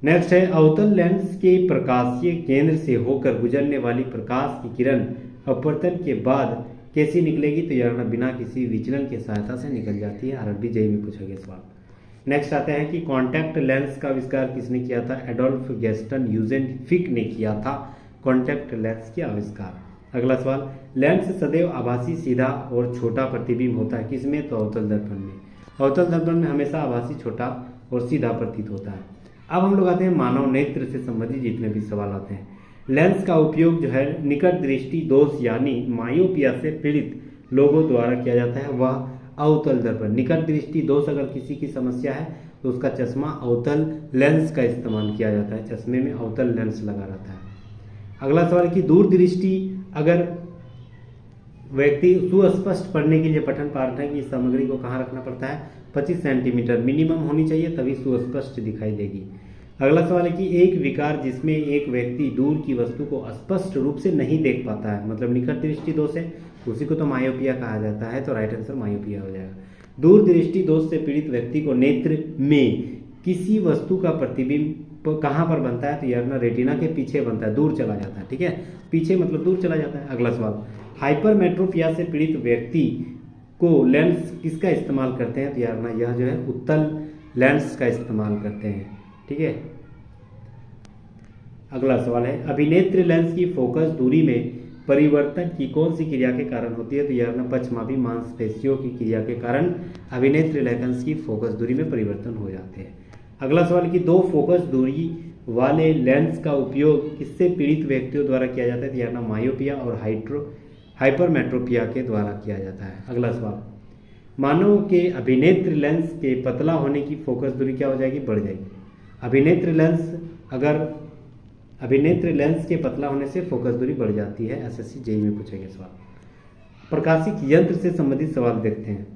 नेक्स्ट है अवतल लेंस के प्रकाशीय केंद्र से होकर गुजरने वाली प्रकाश की किरण अपवर्तन के बाद कैसी निकलेगी, तो यह बिना किसी विचलन की सहायता से निकल जाती है। आरआरबी जेईई में पूछा गया सवाल। नेक्स्ट आते हैं कि कॉन्टैक्ट लेंस का आविष्कार किसने किया था? एडोल्फ गैस्टन यूजेन फिक ने किया था कॉन्टैक्ट लेंस के आविष्कार। अगला सवाल, लेंस सदैव आभासी, सीधा और छोटा प्रतिबिंब होता है किसमें? तो अवतल दर्पण में। अवतल दर्पण में हमेशा आभासी, छोटा और सीधा प्रतीत होता है। अब हम लोग आते हैं मानव नेत्र से संबंधित जितने भी सवाल आते हैं। लेंस का उपयोग जो है निकट दृष्टि दोष यानी मायोपिया से पीड़ित लोगों द्वारा किया जाता है, वह अवतल दर्पण। निकट दृष्टि दोष अगर किसी की समस्या है तो उसका चश्मा अवतल लेंस का इस्तेमाल किया जाता है, चश्मे में अवतल लेंस लगा रहता है। अगला सवाल कि दूर दृष्टि अगर व्यक्ति सुस्पष्ट पढ़ने के लिए पठन पाठन की सामग्री को कहाँ रखना पड़ता है? 25 सेंटीमीटर मिनिमम होनी चाहिए, तभी सुस्पष्ट दिखाई देगी। अगला सवाल है कि एक विकार जिसमें एक व्यक्ति दूर की वस्तु को स्पष्ट रूप से नहीं देख पाता है, मतलब निकट दृष्टि दोष है, उसी को तो मायोपिया कहा जाता है, तो राइट आंसर मायोपिया हो जाएगा। दूर दृष्टि दोष से पीड़ित व्यक्ति को नेत्र में किसी वस्तु का प्रतिबिंब कहाँ पर बनता है? तो यार ना रेटिना के पीछे बनता है, दूर चला जाता है, ठीक है, पीछे मतलब दूर चला जाता है। अगला सवाल, हाइपरमेट्रोपिया से पीड़ित व्यक्ति को लेंस किसका इस्तेमाल करते हैं? तो यार ना यह जो है उत्तल लेंस का इस्तेमाल करते हैं, ठीक है। अगला सवाल है, अभिनेत्र लेंस की फोकस दूरी में परिवर्तन की कौन सी क्रिया के कारण होती है? तो यह ना पक्षमापी मांसपेशियों की क्रिया के कारण अभिनेत्र लेंस की फोकस दूरी में परिवर्तन हो जाते हैं। अगला सवाल कि दो फोकस दूरी वाले लेंस का उपयोग किससे पीड़ित व्यक्तियों द्वारा किया जाता है? तो यह ना मायोपिया और हाइपरमेट्रोपिया के द्वारा किया जाता है। अगला सवाल, मानव के अभिनेत्र लेंस के पतला होने की फोकस दूरी क्या हो जाएगी? बढ़ जाएगी। अभिनेत्र लेंस के पतला होने से फोकस दूरी बढ़ जाती है, एसएससी जेईई में पूछेंगे सवाल। प्रकाशिक यंत्र से संबंधित सवाल देखते हैं।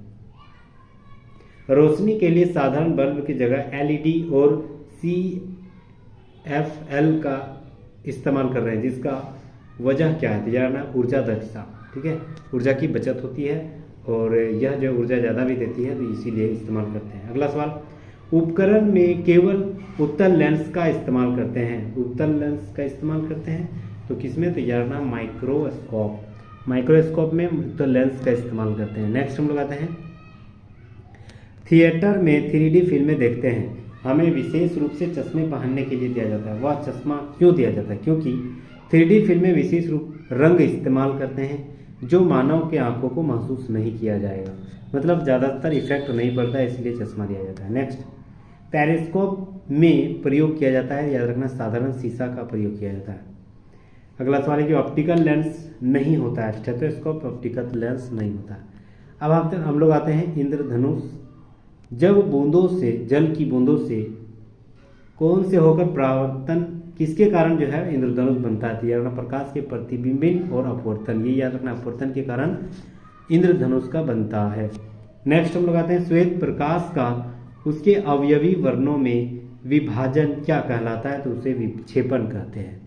रोशनी के लिए साधारण बल्ब की जगह एलईडी और सीएफएल का इस्तेमाल कर रहे हैं, जिसका वजह क्या है? तो यार ना ऊर्जा दक्षता, ठीक है, ऊर्जा की बचत होती है और यह जो ऊर्जा ज़्यादा भी देती है, तो इसीलिए इस्तेमाल करते हैं। अगला सवाल, उपकरण में केवल उत्तल लेंस का इस्तेमाल करते हैं, उत्तल लेंस का इस्तेमाल करते हैं तो किसमें? तो यार ना माइक्रोस्कोप में उत्तल लेंस का इस्तेमाल करते हैं। नेक्स्ट हम लोग आते हैं, थिएटर में 3D फिल्में देखते हैं, हमें विशेष रूप से चश्मे पहनने के लिए दिया जाता है, वह चश्मा क्यों दिया जाता है? क्योंकि 3D फिल्में विशेष रूप रंग इस्तेमाल करते हैं जो मानव के आंखों को महसूस नहीं किया जाएगा, मतलब ज़्यादातर इफेक्ट नहीं पड़ता है, इसलिए चश्मा दिया जाता है। नेक्स्ट, पेरिस्कोप में प्रयोग किया जाता है, याद रखना साधारण शीशा का प्रयोग किया जाता है। अगला सवाल है कि ऑप्टिकल लेंस नहीं होता है, स्टेथोस्कोप ऑप्टिकल लेंस नहीं होता है। अब हम लोग आते हैं इंद्रधनुष। जब बूंदों से, जल की बूंदों से कौन से होकर परावर्तन किसके कारण जो है इंद्रधनुष बनता है? तो याद रखना प्रकाश के प्रतिबिंबन और अपवर्तन, ये याद रखना अपवर्तन के कारण इंद्रधनुष का बनता है। नेक्स्ट हम लोग आते हैं, श्वेत प्रकाश का उसके अवयवी वर्णों में विभाजन क्या कहलाता है? तो उसे विक्षेपण कहते हैं।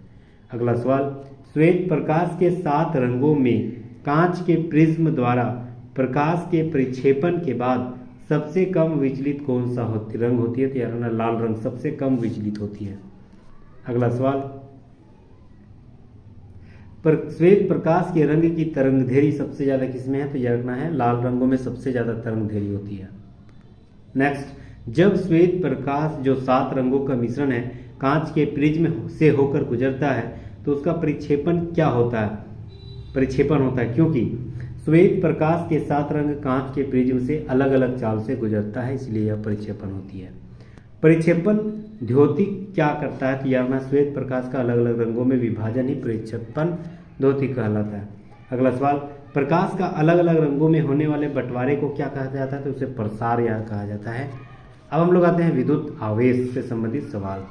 अगला सवाल, श्वेत प्रकाश के 7 रंगों में कांच के प्रिज्म द्वारा प्रकाश के परिक्षेपण के बाद सबसे कम विचलित कौन सा रंग होती है? तो यार ना लाल रंग सबसे कम विचलित होती है। अगला सवाल, श्वेत प्रकाश के रंग की तरंगधैर्य सबसे ज्यादा किसमें है? तो यह रखना है लाल रंगों में सबसे ज्यादा तरंगधैर्य होती है। नेक्स्ट, जब श्वेत प्रकाश जो 7 रंगों का मिश्रण है कांच के प्रिज्म से होकर गुजरता है तो उसका परिक्षेपण क्या होता है? परिक्षेपण होता है, क्योंकि श्वेत प्रकाश के 7 रंग कांच के प्रिज्म से अलग अलग चाल से गुजरता है, इसलिए यह परिक्षेपण होती है। परिक्षेपण द्योतिक क्या करता है? तो यह श्वेत प्रकाश का अलग अलग रंगों में विभाजन ही परिक्षेपण द्योतिक कहलाता है। अगला सवाल, प्रकाश का अलग अलग रंगों में होने वाले बंटवारे को क्या कहा जाता है? तो उसे प्रसार या कहा जाता है। अब हम लोग आते हैं विद्युत आवेश से संबंधित सवाल।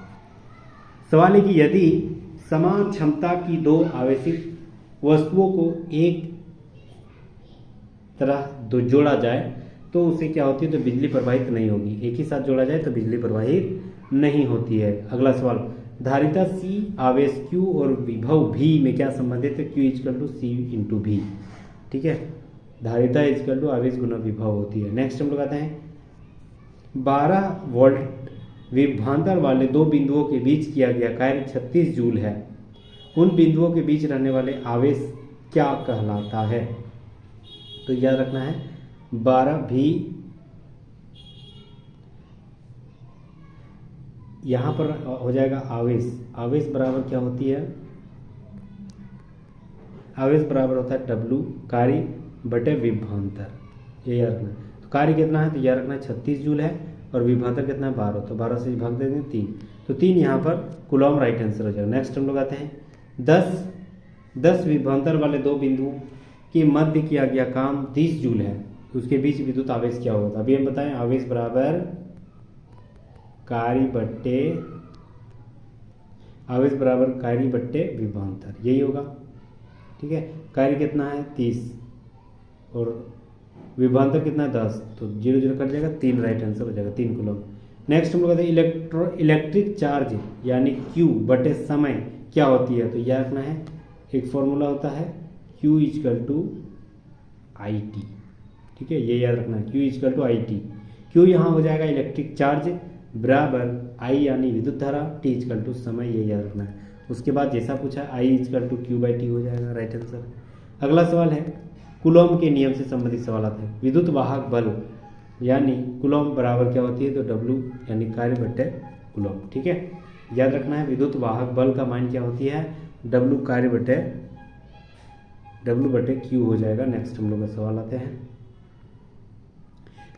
सवाल है कि यदि समान क्षमता की 2 आवेशित वस्तुओं को एक तरह जोड़ा जाए तो उसे क्या होती है? तो बिजली प्रवाहित नहीं होगी। एक ही साथ जोड़ा जाए तो बिजली प्रवाहित नहीं होती है। अगला सवाल, धारिता C, आवेश Q और विभव V में क्या संबंधित है? Q = C × V, ठीक है, धारिता = आवेश गुना विभव होती है। नेक्स्ट हम लोग आते हैं, 12 वोल्ट विभवांतर वाले 2 बिंदुओं के बीच किया गया कार्य 36 जूल है, उन बिंदुओं के बीच रहने वाले आवेश क्या कहलाता है? तो याद रखना है 12 V यहाँ पर हो जाएगा आवेश। आवेश बराबर क्या होती है, आवेश बराबर होता है W कार्य बटे विभवांतर, ये याद रखना। तो कार्य कितना है, तो याद रखना 36 जूल है, और विभवांतर कितना है 12, तो 12 से भाग देंगे 3, तो 3 यहाँ पर कूलॉम राइट आंसर हो जाएगा। नेक्स्ट हम लोग आते हैं 10 विभवांतर वाले दो बिंदुओं के मध्य किया गया काम 30 जूल है, तो उसके बीच विद्युत आवेश क्या होगा। अभी हम बताएं, आवेश बराबर कार्य बट्टे विभवांतर, यही होगा। ठीक है, कार्य कितना है 30 और विभवांतर कितना है 10, तो 0 0 कट जाएगा, 3 राइट आंसर हो जाएगा, 3 कूलॉम। नेक्स्ट हम लोग कहते हैं इलेक्ट्रिक चार्ज यानी Q बटे समय क्या होती है, तो याद रखना है एक फॉर्मूला होता है Q = IT। ठीक है, ये याद रखना है Q = IT। Q यहाँ हो जाएगा इलेक्ट्रिक चार्ज बराबर I यानी विद्युत धारा, T = समय, ये याद रखना है। उसके बाद जैसा पूछा I = Q/T हो जाएगा राइट आंसर। अगला सवाल है कूलॉम के नियम से संबंधित सवाल आते हैं। विद्युत वाहक बल यानी कूलॉम बराबर क्या होती है, तो W यानी कार्य बट्टे कूलॉम। ठीक है, याद रखना है विद्युत वाहक बल का मान क्या होती है, W कार्य बट्टे Q हो जाएगा। नेक्स्ट हम लोग का सवाल आते हैं,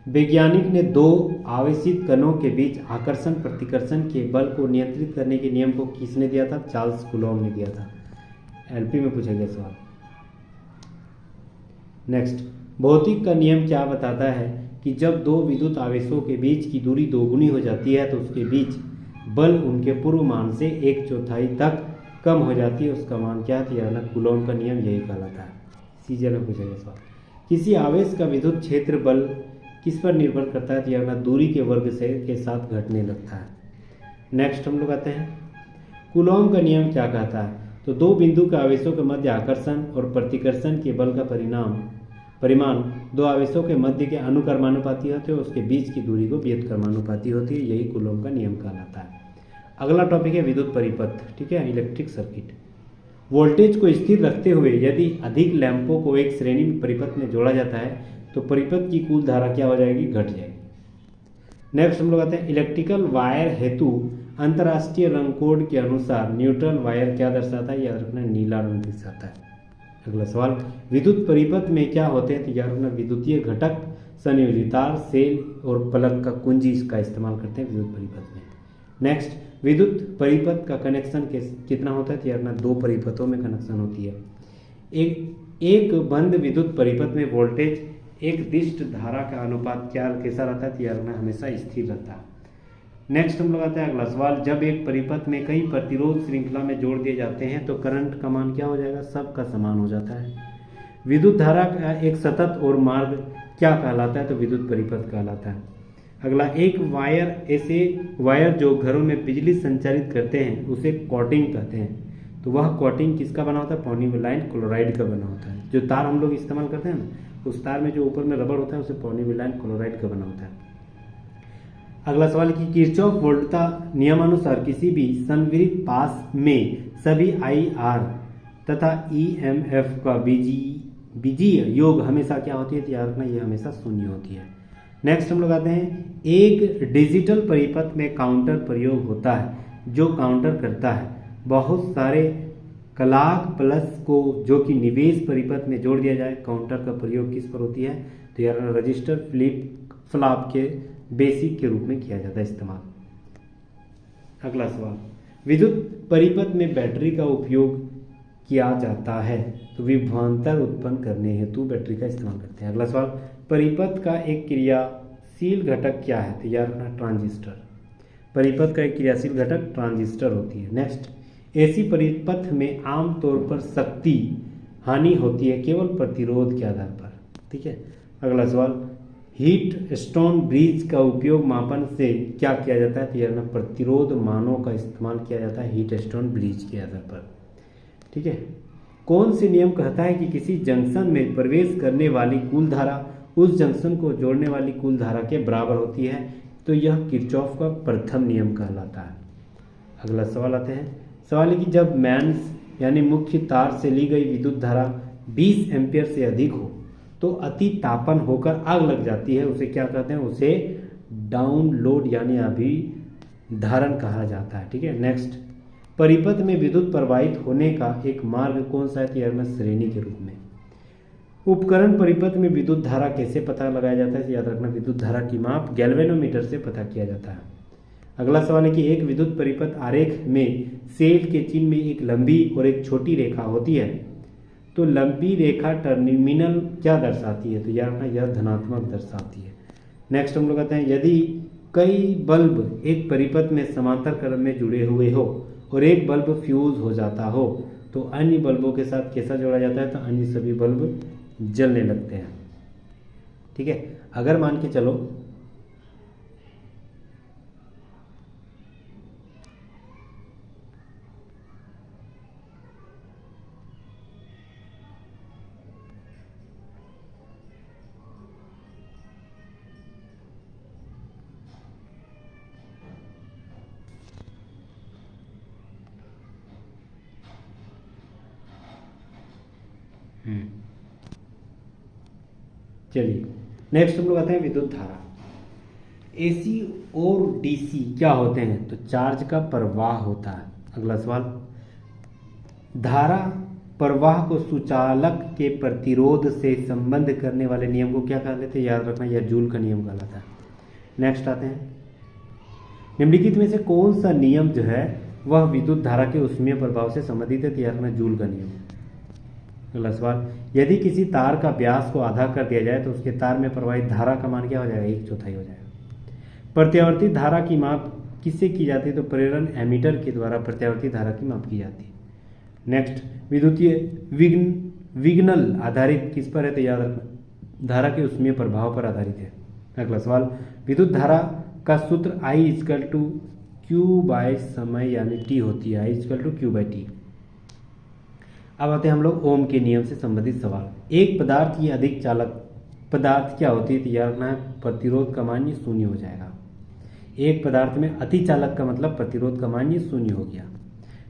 वैज्ञानिक ने दो आवेशित कणों के बीच आकर्षण प्रतिकर्षण के बल को नियंत्रित करने के नियम को किसने दिया था, चार्ल्स कूलॉम ने दिया था। LP में पूछा गया सवाल। नेक्स्ट, भौतिक का नियम क्या बताता है कि जब दो विद्युत आवेशों के बीच की दूरी दोगुनी हो जाती है तो उसके बीच बल उनके पूर्व मान से 1/4 तक कम हो जाती है, उसका मान क्या है, ना कूलॉम का नियम यही कहलाता है। सीजन में पूछा गया सवाल, किसी आवेश का विद्युत क्षेत्र बल किस पर निर्भर करता है, तो यह दूरी के वर्ग से के साथ घटने लगता है। नेक्स्ट हम लोग आते हैं, कूलॉम का नियम क्या कहता है, तो दो बिंदु के आवेशों के मध्य आकर्षण और प्रतिकर्षण के बल का परिमाण दो आवेशों के मध्य के अनुक्रमानुपाती होते हैं, उसके बीच की दूरी को व्युत्क्रमानुपाती होती है, यही कूलॉम का नियम कहलाता है। अगला टॉपिक है विद्युत परिपथ। ठीक है, इलेक्ट्रिक सर्किट। वोल्टेज को स्थिर रखते हुए यदि अधिक लैंपों को एक श्रेणी में परिपथ में जोड़ा जाता है तो परिपथ की कुल धारा क्या हो जाएगी, घट जाएगी। नेक्स्ट हम लोग आते हैं, इलेक्ट्रिकल वायर हेतु अंतर्राष्ट्रीय रंग कोड के अनुसार न्यूट्रल वायर क्या दर्शाता है, याद रखना नीला रंग दर्शाता है। अगला सवाल, विद्युत परिपथ में क्या होते हैं, तो याद रखना विद्युतीय घटक संयोजी तार, सेल और प्लग का कुंजी इसका इस्तेमाल करते हैं विद्युत परिपथ में। नेक्स्ट, विद्युत परिपथ का कनेक्शन कितना होता है, तो याद रखना 2 परिपथों में कनेक्शन होती है। एक बंद विद्युत परिपथ में वोल्टेज एक दिष्ट धारा का अनुपात क्या कैसा रहता है, तो याद रखना हमेशा स्थिर रहता है। नेक्स्ट हम लोग आते हैं अगला सवाल, जब एक परिपथ में कई प्रतिरोध श्रृंखला में जोड़ दिए जाते हैं तो करंट का मान क्या हो जाएगा, सबका समान हो जाता है। विद्युत धारा का एक सतत और मार्ग क्या कहलाता है, तो विद्युत परिपथ कहलाता है। अगला, एक वायर, ऐसे वायर जो घरों में बिजली संचारित करते हैं उसे कॉटिंग कहते हैं, तो वह कॉटिंग किसका बना होता है, पॉलीविनाइल क्लोराइड का बना होता है। जो तार हम लोग इस्तेमाल करते हैं ना, उस तार में जो ऊपर में रबड़ होता है उसे पॉलीविनाइल क्लोराइड का बना होता है। अगला सवाल कि किरचॉफ वोल्टता नियमानुसार किसी भी संवितरित पास में सभी IR तथा EMF का बीजीय योग हमेशा क्या होती है, तो याद रखना ये हमेशा शून्य होती है। नेक्स्ट हम लोग आते हैं, एक डिजिटल परिपथ में काउंटर प्रयोग होता है जो काउंटर करता है बहुत सारे क्लॉक पल्स को जो कि निवेश परिपथ में जोड़ दिया जाए। काउंटर का प्रयोग किस पर होती है, तो यार रजिस्टर फ्लिप फ्लॉप के बेसिक के रूप में किया जाता है इस्तेमाल। अगला सवाल, विद्युत परिपथ में बैटरी का उपयोग किया जाता है तो विभवांतर उत्पन्न करने हेतु बैटरी का इस्तेमाल करते हैं। अगला सवाल, परिपथ का एक क्रियाशील घटक क्या है, तो यार ट्रांजिस्टर। परिपथ का एक क्रियाशील घटक ट्रांजिस्टर होती है। नेक्स्ट, ऐसी परिपथ में आमतौर पर शक्ति हानि होती है केवल प्रतिरोध के आधार पर। ठीक है। अगला सवाल, हीट स्टोन ब्रिज का उपयोग मापन से क्या किया जाता है, तो यह प्रतिरोध मानों का इस्तेमाल किया जाता है हीट स्टोन ब्रिज के आधार पर। ठीक है। कौन से नियम कहता है कि किसी जंक्शन में प्रवेश करने वाली कुल धारा उस जंक्शन को जोड़ने वाली कुल धारा के बराबर होती है, तो यह किरचॉफ का प्रथम नियम कहलाता है। अगला सवाल आते हैं, सवाल है कि जब मेंस यानी मुख्य तार से ली गई विद्युत धारा 20 एम्पियर से अधिक हो तो अति तापन होकर आग लग जाती है, उसे क्या कहते हैं, उसे डाउन लोड यानी धारण कहा जाता है। ठीक है, नेक्स्ट, परिपथ में विद्युत प्रवाहित होने का एक मार्ग कौन सा है? तो यार श्रेणी के रूप में। उपकरण परिपथ में विद्युत धारा कैसे पता लगाया जाता है? तो याद रखना, विद्युत धारा की माप गैल्वेनोमीटर से पता किया जाता है। अगला सवाल है कि एक विद्युत परिपथ आरेख में सेल के चिन्ह में एक लंबी और एक छोटी रेखा होती है, तो लंबी रेखा टर्मिनल क्या दर्शाती है? तो याद रखना, यह धनात्मक दर्शाती है। नेक्स्ट हम लोग कहते हैं, यदि कई बल्ब एक परिपथ में समांतर क्रम में जुड़े हुए हो और एक बल्ब फ्यूज हो जाता हो तो अन्य बल्बों के साथ कैसा जोड़ा जाता है? तो अन्य सभी बल्ब जलने लगते हैं। ठीक है, अगर मान के चलो चलिए नेक्स्ट हम लोग आते हैं विद्युत धारा। एसी और डीसी क्या होते हैं? तो चार्ज का प्रवाह होता है। अगला सवाल, धारा प्रवाह को सुचालक के प्रतिरोध से संबंध करने वाले नियम को क्या कहते हैं? याद रखना, यह जूल का नियम कहलाता है। नेक्स्ट आते हैं, निम्नलिखित में से कौन सा नियम जो है वह विद्युत धारा के ऊष्मीय प्रभाव से संबंधित है? तो याद रखना, जूल का नियम। अगला सवाल, यदि किसी तार का व्यास को आधा कर दिया जाए तो उसके तार में प्रवाहित धारा का मान क्या हो जाएगा? 1/4 हो जाएगा। प्रत्यावर्ती धारा की माप किससे की जाती है? तो प्रेरण एमीटर के द्वारा प्रत्यावर्ती धारा की माप की जाती है। नेक्स्ट, विद्युतीय विग्नल आधारित किस पर है? तो याद रखना, धारा के ऊष्मीय प्रभाव पर आधारित है। अगला सवाल, विद्युत धारा का सूत्र I = Q/ समय यानी T होती है। I = Q/T। अब आते हैं हम लोग ओम के नियम से संबंधित सवाल। एक पदार्थ की अधिक चालक पदार्थ क्या होती है? तो याद रखना है, प्रतिरोध का मान 0 हो जाएगा। एक पदार्थ में अति चालक का मतलब प्रतिरोध का मान 0 हो गया।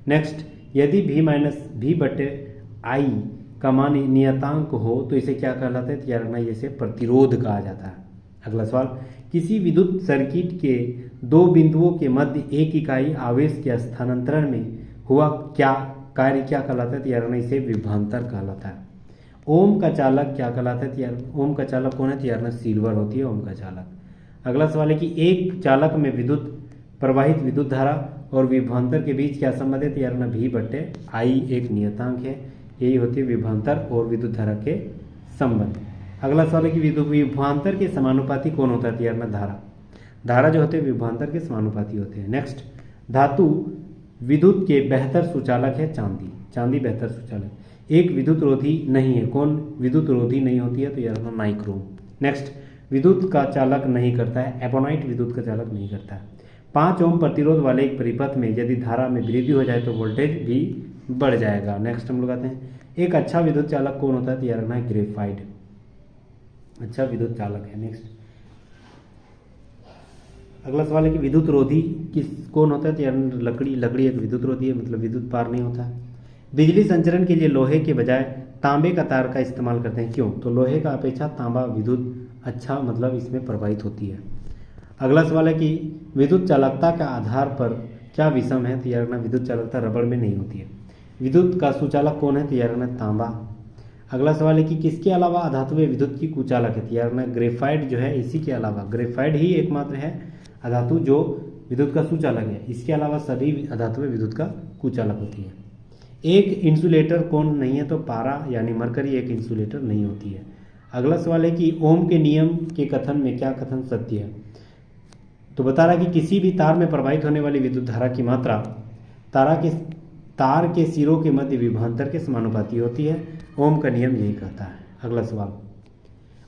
नेक्स्ट, यदि V/I का मान नियतांक हो तो इसे क्या कहलाता है? तो याद रखना, इसे प्रतिरोध कहा जाता है। अगला सवाल, किसी विद्युत सर्किट के दो बिंदुओं के मध्य एक इकाई आवेश के स्थानांतरण में हुआ कार्य क्या कहलाता है? तो यार इसे विभवांतर कहलाता है। ओम का चालक क्या कहलाता है? तो यार ओम का चालक कौन है? तो यार सिल्वर होती है ओम का चालक। अगला सवाल है कि एक चालक में प्रवाहित विद्युत धारा और विभवांतर के बीच क्या संबंध है? तो यार V/I एक नियतांक है, यही होती है विभवांतर और विद्युत धारा के संबंध। अगला सवाल है कि विभवांतर के समानुपाती कौन होता है? तो यार धारा जो होते हैं विभवांतर के समानुपाती होते हैं। नेक्स्ट, धातु विद्युत के बेहतर सुचालक है चांदी बेहतर सुचालक। एक विद्युत रोधी नहीं है, कौन विद्युत रोधी नहीं होती है? तो यार नाइक्रोम। नेक्स्ट, विद्युत का चालक नहीं करता है, एपोनाइट विद्युत का चालक नहीं करता है। 5 ओम प्रतिरोध वाले एक परिपथ में यदि धारा में वृद्धि हो जाए तो वोल्टेज भी बढ़ जाएगा। नेक्स्ट हम लोग आते हैं, एक अच्छा विद्युत चालक कौन होता है? तो यार ग्रेफाइट अच्छा विद्युत चालक है। नेक्स्ट, अगला सवाल है कि विद्युत रोधी कौन होता है? तो यार लकड़ी एक विद्युत रोधी है, मतलब विद्युत पार नहीं होता है। बिजली संचरण के लिए लोहे के बजाय तांबे का तार का इस्तेमाल करते हैं, क्यों? तो लोहे का अपेक्षा तांबा विद्युत अच्छा मतलब इसमें प्रवाहित होती है। अगला सवाल है कि विद्युत चालकता का आधार पर क्या विषम है? तो यार विद्युत चालकता रबड़ में नहीं होती है। विद्युत का सुचालक कौन है? तो यार तांबा। अगला सवाल है कि किसके अलावा अधातुएं विद्युत की कुचालक है? तो यार ग्रेफाइट जो है, इसी के अलावा ग्रेफाइट ही एकमात्र है अधातु जो विद्युत का सुचालक है, इसके अलावा सभी अधातुएं विद्युत का कुचालक होती है। एक इंसुलेटर कौन नहीं है? तो पारा यानी मरकरी एक इंसुलेटर नहीं होती है। अगला सवाल है कि ओम के नियम के कथन में क्या कथन सत्य है? तो बता रहा है कि किसी भी तार में प्रवाहित होने वाली विद्युत धारा की मात्रा तार के सिरों के मध्य विभवांतर के समानुपाती होती है। ओम का नियम यही कहता है। अगला सवाल,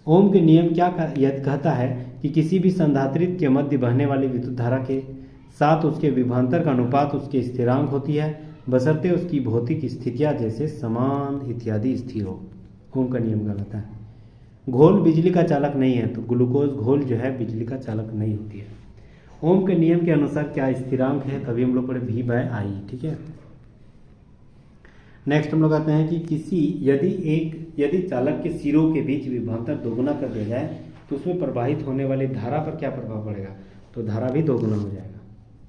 ओम के नियम क्या कहता है कि किसी भी संधारित्र के मध्य बहने वाली विद्युत धारा के साथ उसके विभवांतर का अनुपात उसके स्थिरांक होती है, बशर्ते उसकी भौतिक स्थितियां जैसे समान इत्यादि स्थिर हो। ओम का नियम कहलाता है। घोल बिजली का चालक नहीं है, तो ग्लूकोज घोल जो है बिजली का चालक नहीं होती है। ओम के नियम के अनुसार क्या स्थिरांक है? तभी हम लोग पढ़े V/I। ठीक है। नेक्स्ट हम लोग आते हैं कि यदि चालक के सिरों के बीच विभवांतर दोगुना कर दिया जाए तो उसमें प्रवाहित होने वाली धारा पर क्या प्रभाव पड़ेगा? तो धारा भी दोगुना हो जाएगा।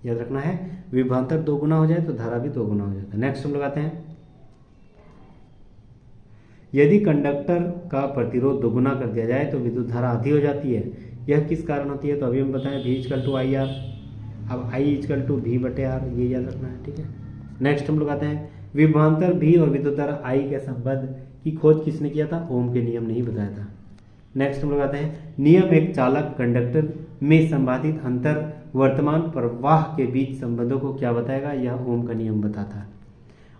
याद रखना है, विभवांतर 2 गुना हो जाए तो धारा भी 2 गुना हो जाता है। नेक्स्ट हम लोग आते हैं, यदि कंडक्टर का प्रतिरोध 2 गुना कर दिया जाए तो विद्युत धारा आधी हो जाती है। यह किस कारण होती है? तो अभी हम बताएं V = IR। अब I = V/R, ये याद रखना है, ठीक है। नेक्स्ट हम लोग आते हैं, विभवांतर V और विद्युत धारा I के संबंध की खोज किसने किया था? ओम के नियम ने ही बताया था। नेक्स्ट हम लोग आते हैं, नियम एक चालक कंडक्टर में संपादित अंतर वर्तमान प्रवाह के बीच संबंधों को क्या बताएगा? यह ओम का नियम बताता है।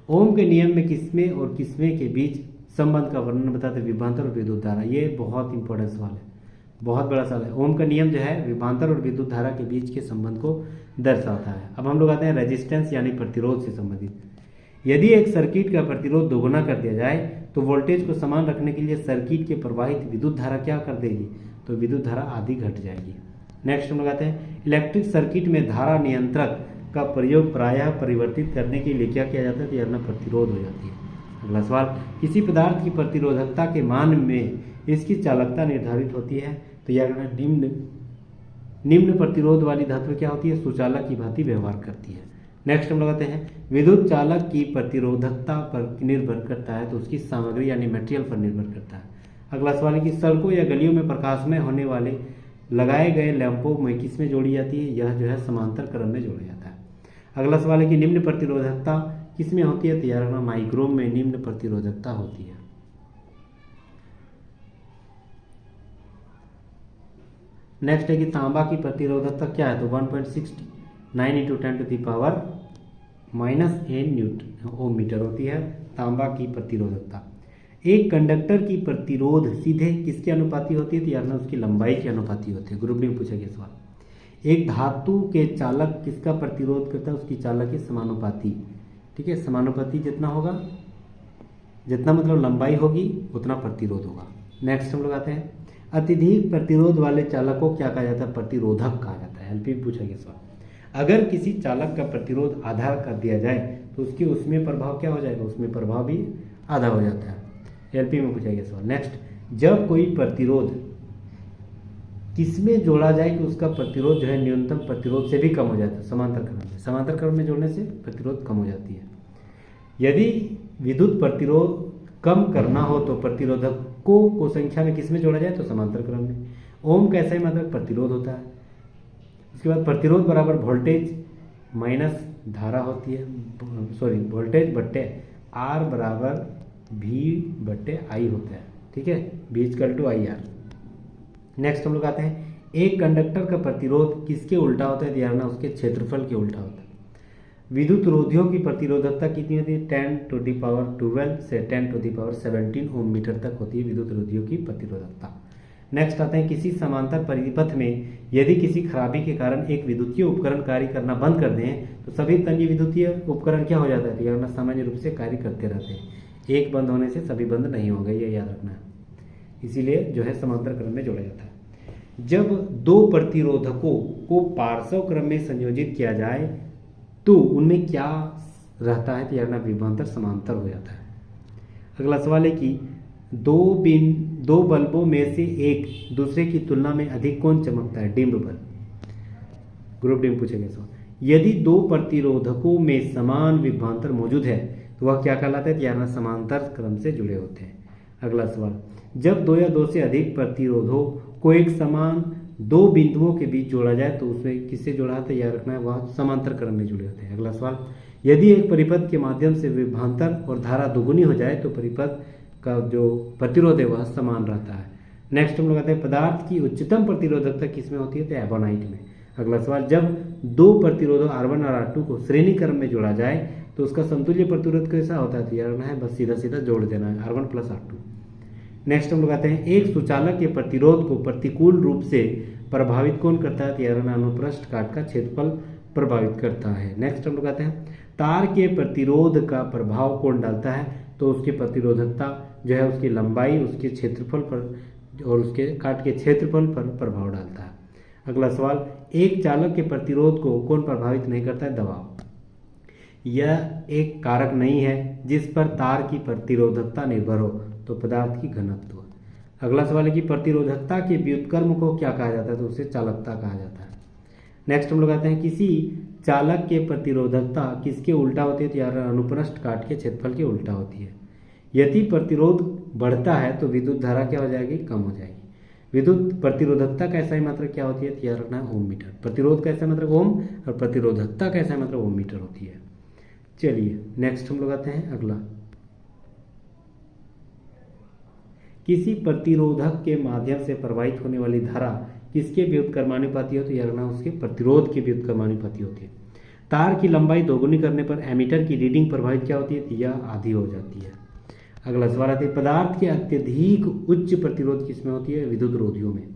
ओम के नियम में किसमें और किसमें के बीच संबंध का वर्णन बताते हैं? विभवांतर और विद्युत धारा। ये बहुत इंपॉर्टेंट सवाल है, बहुत बड़ा सवाल है। ओम का नियम जो है विभवांतर और विद्युत धारा के बीच के संबंध को दर्शाता है। अब हम लोग आते हैं रेजिस्टेंस यानी प्रतिरोध से संबंधित। यदि एक सर्किट का प्रतिरोध 2 गुना कर दिया जाए तो वोल्टेज को समान रखने के लिए सर्किट के प्रवाहित विद्युत धारा क्या कर देगी? तो विद्युत धारा आधी घट जाएगी। नेक्स्ट हम लोग आते हैं, इलेक्ट्रिक सर्किट में धारा नियंत्रक का प्रयोग प्रायः परिवर्तित करने के लिए क्या किया जाता है? तो यह प्रतिरोध हो जाती है। अगला सवाल, किसी पदार्थ की प्रतिरोधकता के मान में इसकी चालकता निर्धारित होती है। तो यह निम्न प्रतिरोध वाली धातु क्या होती है? सुचालक की भांति व्यवहार करती है। नेक्स्ट हम लोग आते हैं, विद्युत चालक की प्रतिरोधकता पर निर्भर करता है तो उसकी सामग्री यानी मटेरियल पर निर्भर करता है। अगला सवाल है कि सड़कों या गलियों में प्रकाशमय होने वाले लगाए गए लैंपों में किस में जोड़ी जाती है? यह जो है समांतर क्रम में जोड़ा जाता है। अगला सवाल है कि निम्न प्रतिरोधकता किस में होती है? तैयार रखना, माइक्रोम में निम्न प्रतिरोधकता होती है। नेक्स्ट है कि तांबा की प्रतिरोधकता क्या है? तो 1.69 × 10⁻⁻n ओम मीटर होती है तांबा की प्रतिरोधकता। एक कंडक्टर की प्रतिरोध सीधे किसके अनुपाती होती है? तो यार ना उसकी लंबाई के अनुपाती होती है। ग्रुप डी में पूछा गया सवाल। एक धातु के चालक किसका प्रतिरोध करता है? उसकी चालक के समानुपाती, ठीक है। समानुपाती जितना होगा, जितना मतलब लंबाई होगी उतना प्रतिरोध होगा। नेक्स्ट हम लोग आते हैं, अत्यधिक प्रतिरोध वाले चालक को क्या कहा जाता है? प्रतिरोधक कहा जाता है। एलपी में पूछा गया सवाल। अगर किसी चालक का प्रतिरोध आधा कर दिया जाए तो उसकी उसमें प्रभाव क्या हो जाएगा? उसमें प्रभाव भी आधा हो जाता है। एलपी में पूछा गया सवाल। नेक्स्ट, जब कोई प्रतिरोध किसमें जोड़ा जाए कि उसका प्रतिरोध जो है न्यूनतम प्रतिरोध से भी कम हो जाता है? समांतर क्रम में। समांतर क्रम में जोड़ने से प्रतिरोध कम हो जाती है। यदि विद्युत प्रतिरोध कम करना हो तो प्रतिरोधकों को संख्या में किसमें जोड़ा जाए? तो समांतर क्रम में। ओम कैसा ही मतलब प्रतिरोध होता है। उसके बाद प्रतिरोध बराबर वोल्टेज माइनस धारा होती है, सॉरी वोल्टेज बट्टे R बराबर V/I होता है, ठीक है। V = IR। नेक्स्ट हम लोग आते हैं, एक कंडक्टर का प्रतिरोध किसके उल्टा होता है? ध्यान रखना, उसके क्षेत्रफल के उल्टा होता है। विद्युत रोधियों की प्रतिरोधकता कितनी होती है? 10⁻12 से 10⁻17 ओम मीटर तक होती है विद्युत रोधियों की प्रतिरोधकता। नेक्स्ट आते हैं, किसी समांतर परिपथ में यदि किसी खराबी के कारण एक विद्युतीय उपकरण कार्य करना बंद कर दें तो सभी तन्य विद्युतीय उपकरण क्या हो जाता है? यानी सामान्य रूप से कार्य करते रहते हैं। एक बंद होने से सभी बंद नहीं होंगे, ये याद रखना है। इसीलिए जो है समांतर क्रम में जोड़ा जाता है। जब दो प्रतिरोधकों को पार्श्व क्रम में संयोजित किया जाए तो उनमें क्या रहता है? तो यार ना विभवांतर समांतर हो जाता है। अगला सवाल है कि दो बल्बों में से एक दूसरे की तुलना में अधिक कौन चमकता है? डिम्ब बल्ब। ग्रुप डी में पूछा गया सवाल। यदि दो प्रतिरोधकों में समान विभवांतर मौजूद है तो वह क्या कहलाता है? यार ना समांतर क्रम से जुड़े होते हैं। अगला सवाल, जब दो या दो से अधिक प्रतिरोधों को एक समान दो बिंदुओं के बीच जोड़ा जाए तो उसमें किससे जोड़ा है? याद रखना है वह समांतर क्रम में जुड़े होते हैं। अगला सवाल, यदि एक परिपथ के माध्यम से विभवांतर और धारा दोगुनी हो जाए तो परिपथ का जो प्रतिरोध है वह समान रहता है। नेक्स्ट हम लोग आते हैं, पदार्थ की उच्चतम प्रतिरोधकता किसमें होती है? तो एबोनाइट में। अगला सवाल, जब दो प्रतिरोधों R1 और R2 को श्रेणी क्रम में जोड़ा जाए तो उसका समतुल्य प्रतिरोध कैसा होता है? तो यार है बस सीधा सीधा जोड़ देना है, R1 + R2। नेक्स्ट हम लोग आते हैं, एक सुचालक के प्रतिरोध को प्रतिकूल रूप से प्रभावित कौन करता है? तो यार अनुप्रस्थ काट का क्षेत्रफल प्रभावित करता है। नेक्स्ट हम लोग आते हैं, तार के प्रतिरोध का प्रभाव कौन डालता है? तो उसकी प्रतिरोधकता जो है उसकी लंबाई उसके क्षेत्रफल पर और उसके काट के क्षेत्रफल पर प्रभाव डालता है। अगला सवाल, एक चालक के प्रतिरोध को कौन प्रभावित नहीं करता है? दबाव। यह एक कारक नहीं है जिस पर तार की प्रतिरोधकता निर्भर हो, तो पदार्थ की घनत्व। अगला सवाल है कि प्रतिरोधकता के व्युत्क्रम को क्या कहा जाता है? तो उसे चालकता कहा जाता है। नेक्स्ट हम लोग आते हैं, किसी चालक के प्रतिरोधकता किसके उल्टा होती है? तो यार अनुप्रस्थ काट के क्षेत्रफल के उल्टा होती है। यदि प्रतिरोध बढ़ता है तो विद्युत धारा क्या हो जाएगी? कम हो जाएगी। विद्युत प्रतिरोधकता का SI मात्रक क्या होती है? तो याद रखना है ओम मीटर। प्रतिरोध का SI मात्रक ओम और प्रतिरोधकता का SI मात्रक ओम मीटर होती है। चलिए नेक्स्ट हम लोग आते हैं अगला। किसी प्रतिरोधक के माध्यम से प्रवाहित होने वाली धारा किसके व्युत्क्रमानुपाती हो? तो याद रखना उसके प्रतिरोध की व्युत्क्रमानुपाती होती है। तार की लंबाई दोगुनी करने पर एमीटर की रीडिंग प्रभावित क्या होती है? तो यह आधी हो जाती है। अगला सवाल आता है, पदार्थ के अत्यधिक उच्च प्रतिरोध किसमें होती है? विद्युत रोधियों में।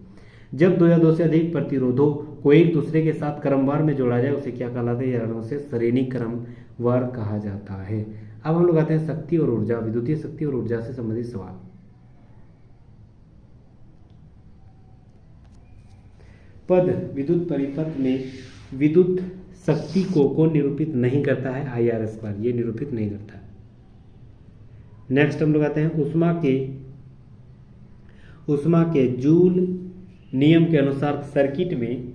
जब दो या दो से अधिक प्रतिरोधों को एक दूसरे के साथ क्रमवार में जोड़ा जाए उसे क्या कहलाता है? यार उसे श्रेणी क्रमवार कहा जाता है। अब हम लोग आते हैं शक्ति और ऊर्जा, विद्युतीय शक्ति और ऊर्जा से संबंधित सवाल। पद विद्युत परिपथ में विद्युत शक्ति को कौन निरूपित नहीं करता है? IR², ये निरूपित नहीं करता है। नेक्स्ट हम लोग आते हैं उष्मा के जूल नियम के अनुसार सर्किट में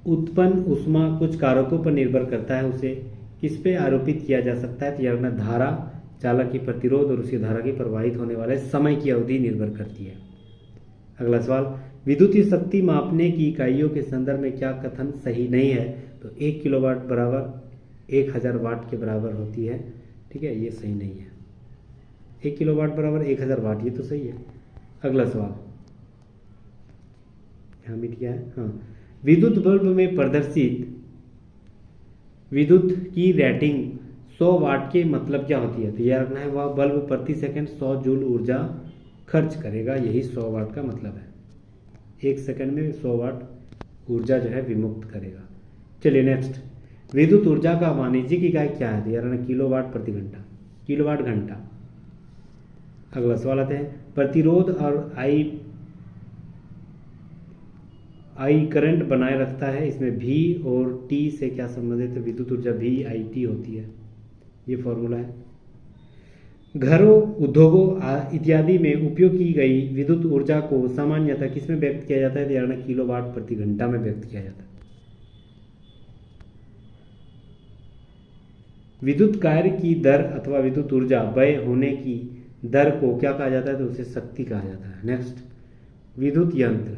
उत्पन्न उष्मा कुछ कारकों पर निर्भर करता है, उसे किस पे आरोपित किया जा सकता है? तो यह धारा, चालक की प्रतिरोध और उसकी धारा की प्रवाहित होने वाले समय की अवधि निर्भर करती है। अगला सवाल, विद्युतीय शक्ति मापने की इकाइयों के संदर्भ में क्या कथन सही नहीं है? तो 1 किलोवाट बराबर 1000 वाट के बराबर होती है। ठीक है, ये सही नहीं है। 1 किलोवाट बराबर 1000 वाट, ये तो सही है। अगला सवाल, यहाँ मिट गया है। हाँ, विद्युत बल्ब में प्रदर्शित विद्युत की रेटिंग 100 वाट के मतलब क्या होती है? तो यह रखना है वह बल्ब प्रति सेकंड 100 जूल ऊर्जा खर्च करेगा, यही 100 वाट का मतलब है। 1 सेकंड में 100 वाट ऊर्जा जो है विमुक्त करेगा। चलिए नेक्स्ट, विद्युत ऊर्जा का वाणिज्यिक इकाई क्या है? तो यह रखना किलोवाट प्रति घंटा, किलोवाट घंटा। अगला सवाल आते हैं, प्रतिरोध और आई करंट बनाए रखता है, इसमें V और T से क्या संबंधित है? विद्युत ऊर्जा VIT होती है, ये फॉर्मूला है। घरों, उद्योगों इत्यादि में उपयोग की गई विद्युत ऊर्जा को सामान्यतः किसमें व्यक्त किया जाता है? तो यार किलोवाट प्रति घंटा में व्यक्त किया जाता है। विद्युत कार्य की दर अथवा विद्युत ऊर्जा व्यय होने की दर को क्या कहा जाता है? तो उसे शक्ति कहा जाता है। नेक्स्ट, विद्युत यंत्र,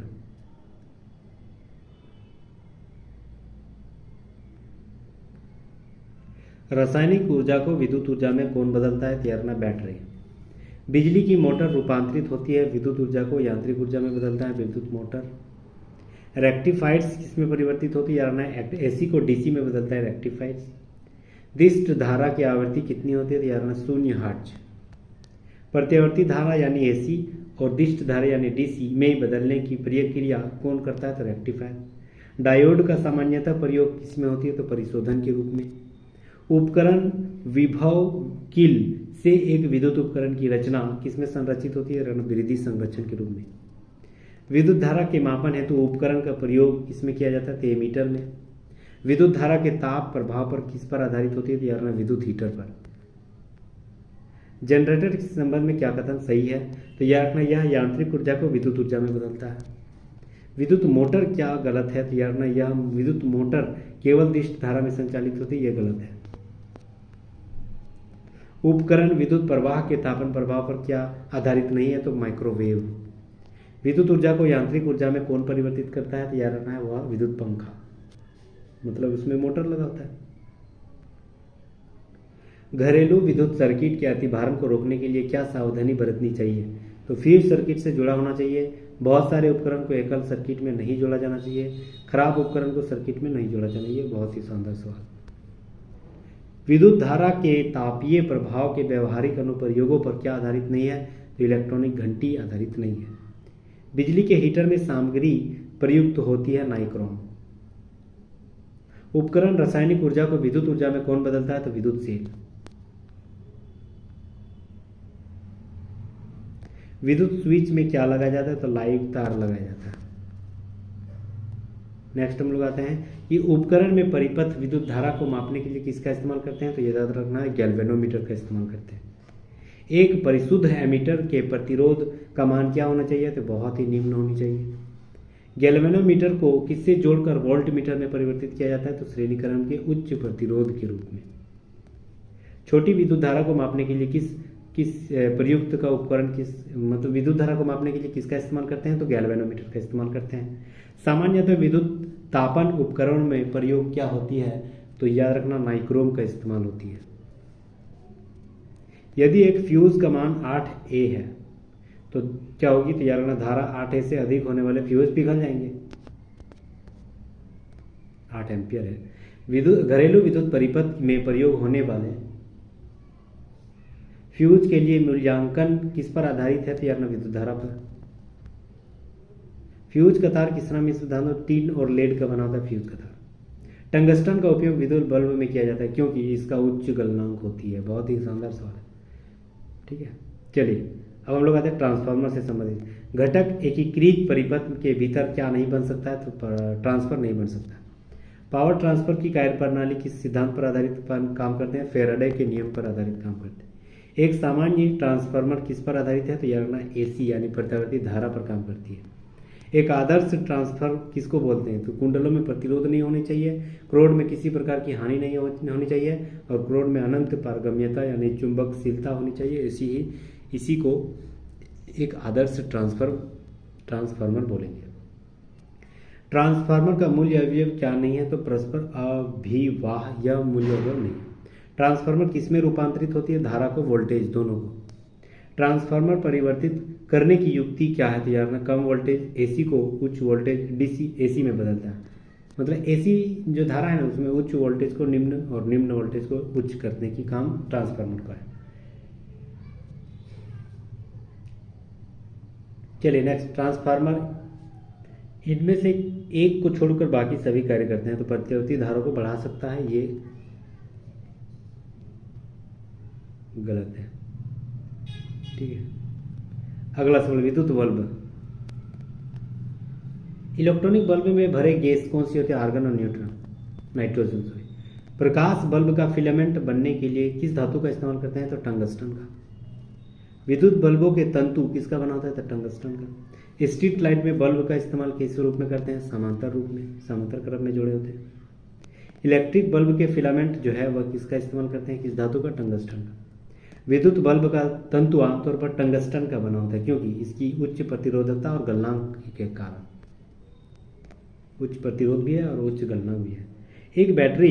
रासायनिक ऊर्जा को विद्युत ऊर्जा में कौन बदलता है? तैयार ना बैटरी। बिजली की मोटर रूपांतरित होती है, विद्युत ऊर्जा को यांत्रिक ऊर्जा में बदलता है विद्युत मोटर। रेक्टिफाइड्स किसमें परिवर्तित होती है? यार ना AC को DC में बदलता है रेक्टिफाइड्स। दिष्ट धारा की आवृत्ति कितनी होती है? तो यार ना 0 हर्ट्ज। प्रत्यावर्ती धारा यानी AC और दिष्ट धारा यानी DC में बदलने की प्रक्रिया कौन करता है? तो रेक्टिफायर। डायोड का सामान्यतः प्रयोग किसमें होती है? तो परिशोधन के रूप में। उपकरण विभव किल से एक विद्युत उपकरण की रचना किसमें संरचित होती है? वृद्धि संरक्षण के रूप में। विद्युत धारा के मापन हेतु उपकरण का प्रयोग किसमें किया जाता है? तो एमीटर में। विद्युत धारा के ताप प्रभाव पर किस पर आधारित होती है? तो यार विद्युत हीटर पर। जनरेटर के संबंध में क्या कथन सही है? तो याद रखना यह यांत्रिक ऊर्जा को विद्युत ऊर्जा में बदलता है। विद्युत मोटर क्या गलत है? तो याद रखना यह विद्युत मोटर केवल दिष्ट धारा में संचालित होती है, यह गलत है। उपकरण विद्युत प्रवाह के तापन प्रभाव पर क्या आधारित नहीं है? तो माइक्रोवेव। विद्युत ऊर्जा को यांत्रिक ऊर्जा में कौन परिवर्तित करता है? तो याद रखना है वह विद्युत पंखा, मतलब उसमें मोटर लगा होता है। घरेलू विद्युत सर्किट के अतिभारण को रोकने के लिए क्या सावधानी बरतनी चाहिए? तो फ्यूज सर्किट से जुड़ा होना चाहिए। बहुत सारे उपकरण को एकल सर्किट में नहीं जोड़ा जाना चाहिए। खराब उपकरण को सर्किट में नहीं जोड़ा जाना चाहिए। बहुत ही शानदार सवाल। विद्युत धारा के तापीय प्रभाव के व्यवहारिक अनुप्रयोगों पर क्या आधारित नहीं है? तो इलेक्ट्रॉनिक घंटी आधारित नहीं है। बिजली के हीटर में सामग्री प्रयुक्त होती है नाइक्रोम। उपकरण रासायनिक ऊर्जा को विद्युत ऊर्जा में कौन बदलता है? तो विद्युत सेल। विद्युत स्विच में क्या लगाया जाता है? तो लाइव तार लगाया जाता है। नेक्स्ट हम लोग आते हैं कि उपकरण में परिपथ विद्युत धारा को मापने के लिए किसका इस्तेमाल करते हैं? तो ये याद रखना है गैल्वेनोमीटर का इस्तेमाल करते हैं। एक परिशुद्ध एमीटर के प्रतिरोध का मान क्या होना चाहिए? तो बहुत ही निम्न होनी चाहिए। गैल्वेनोमीटर को किससे जोड़कर वोल्ट मीटर में परिवर्तित किया जाता है? तो श्रेणीकरण के उच्च प्रतिरोध के रूप में। छोटी विद्युत धारा को मापने के लिए किस प्रयुक्त का उपकरण मतलब विद्युत धारा को मापने के लिए किसका इस्तेमाल करते हैं? तो गैल्वेनोमीटर का इस्तेमाल करते हैं। सामान्यतः विद्युत तापन उपकरण में प्रयोग क्या होती है? तो याद रखना नाइक्रोम का इस्तेमाल होती है। यदि एक फ्यूज का मान 8A है तो क्या होगी? तो याद रखना धारा 8A से अधिक होने वाले फ्यूज पिघल जाएंगे। 8 एम्पियर है। घरेलू विद्युत परिपथ में प्रयोग होने वाले फ्यूज के लिए मूल्यांकन किस पर आधारित है? तो यार विद्युत धारा पर। फ्यूज का तार किस तरह में सिद्धांत टीन और लेड का बना होता है? फ्यूज का तार। टंगस्टन का उपयोग विद्युत बल्ब में किया जाता है क्योंकि इसका उच्च गलनांक होती है। बहुत ही शानदार सवाल है, ठीक है। चलिए अब हम लोग आते हैं ट्रांसफार्मर से संबंधित घटक। एकीकृत परिपथ के भीतर क्या नहीं बन सकता है? तो ट्रांसफर नहीं बन सकता। पावर ट्रांसफर की कार्यप्रणाली किस सिद्धांत पर आधारित काम करते हैं? फेराडे के नियम पर आधारित काम करते हैं। एक सामान्य ट्रांसफार्मर किस पर आधारित है? तो याद रखना AC यानी प्रत्यावर्ती धारा पर काम करती है। एक आदर्श ट्रांसफर किसको बोलते हैं? तो कुंडलों में प्रतिरोध नहीं होनी चाहिए, क्रोड में किसी प्रकार की हानि नहीं होनी चाहिए और क्रोड में अनंत पारगम्यता यानी चुंबकशीलता होनी चाहिए। इसी को एक आदर्श ट्रांसफार्मर बोलेंगे। ट्रांसफार्मर का मूल्य अवयव क्या नहीं है? तो परस्पर अभिवाह या मूल्य अवयव नहीं है। ट्रांसफार्मर किसमें रूपांतरित होती है? धारा को वोल्टेज दोनों को। ट्रांसफार्मर परिवर्तित करने की युक्ति क्या है? तो यार कम वोल्टेज AC को उच्च वोल्टेज DC AC में बदलता है। मतलब AC जो धारा है ना उसमें उच्च वोल्टेज को निम्न और निम्न वोल्टेज को उच्च करने की काम ट्रांसफार्मर का है। चलिए नेक्स्ट, ट्रांसफार्मर इनमें से एक को छोड़कर बाकी सभी कार्य करते हैं। तो प्रतिवर्ती धारा को बढ़ा सकता है, ये गलत है, ठीक है। अगला सवाल, विद्युत बल्ब। इलेक्ट्रॉनिक बल्ब में भरे गैस कौन सी होती है? आर्गन और नाइट्रोजन। प्रकाश बल्ब का फिलामेंट बनने के लिए किस धातु का इस्तेमाल करते हैं? तो टंगस्टन का। विद्युत बल्बों के तंतु किसका बना होता है? तो टंगस्टन का। स्ट्रीट लाइट में बल्ब का इस्तेमाल किस रूप में करते हैं? समांतर रूप में, समांतर क्रम में जोड़े होते हैं। इलेक्ट्रिक बल्ब के फिलामेंट जो है वह किसका इस्तेमाल करते हैं? किस धातु का? टंगस्टन का। विद्युत बल्ब का तंतु आमतौर पर टंगस्टन का बना होता है क्योंकि इसकी उच्च प्रतिरोधकता और गलनांक के कारण। उच्च प्रतिरोध भी है और उच्च गलनांक भी है। एक बैटरी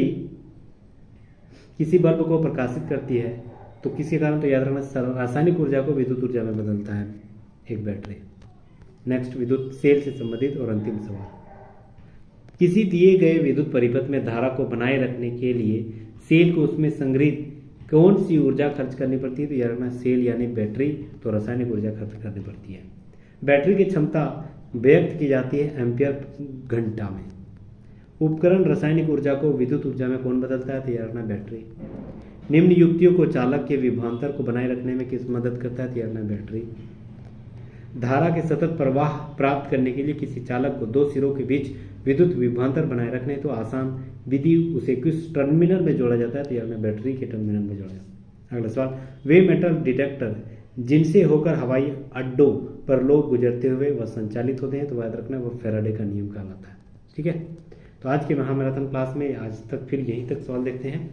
किसी बल्ब को प्रकाशित करती है तो किसके कारण? तो याद रखना रासायनिक ऊर्जा को विद्युत ऊर्जा में बदलता है एक बैटरी। नेक्स्ट, विद्युत सेल से संबंधित और अंतिम सवाल। किसी दिए गए विद्युत परिपथ में धारा को बनाए रखने के लिए सेल को उसमें संग्रहित कौन सी ऊर्जा खर्च करनी पड़ती है? तो यार सेल यानी बैटरी तो रासायनिक ऊर्जा खर्च करनी पड़ती है। बैटरी की क्षमता व्यक्त की जाती है एम्पियर घंटा में। उपकरण रासायनिक ऊर्जा को विद्युत ऊर्जा में कौन बदलता है? तो यार बैटरी। निम्न युक्तियों को चालक के विभवांतर को बनाए रखने में किस मदद करता है? तो यार बैटरी। धारा के सतत प्रवाह प्राप्त करने के लिए किसी चालक को दो सिरों के बीच विद्युत विभवांतर बनाए रखने तो आसान विधि उसे किस टर्मिनल में जोड़ा जाता है? तो यार बैटरी के टर्मिनल में जोड़ा जाता है। अगला सवाल, वे मेटल डिटेक्टर जिनसे होकर हवाई अड्डों पर लोग गुजरते हुए वह संचालित होते हैं तो याद रखना वो फेराडे का नियम कहलाता है। ठीक है, तो आज के महामैराथन क्लास में आज तक फिर यहीं तक सवाल देखते हैं।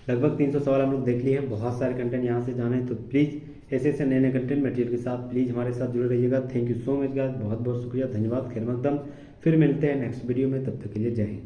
लगभग 300 सवाल हम लोग देख लिए हैं। बहुत सारे कंटेंट यहाँ से जाने तो प्लीज़ ऐसे नए नए कंटेंट मटेरियल के साथ प्लीज़ हमारे साथ जुड़े रहिएगा। Thank you so much guys, बहुत बहुत शुक्रिया, धन्यवाद, खैर मकदम। फिर मिलते हैं नेक्स्ट वीडियो में, तब तक के लिए जय हिंद।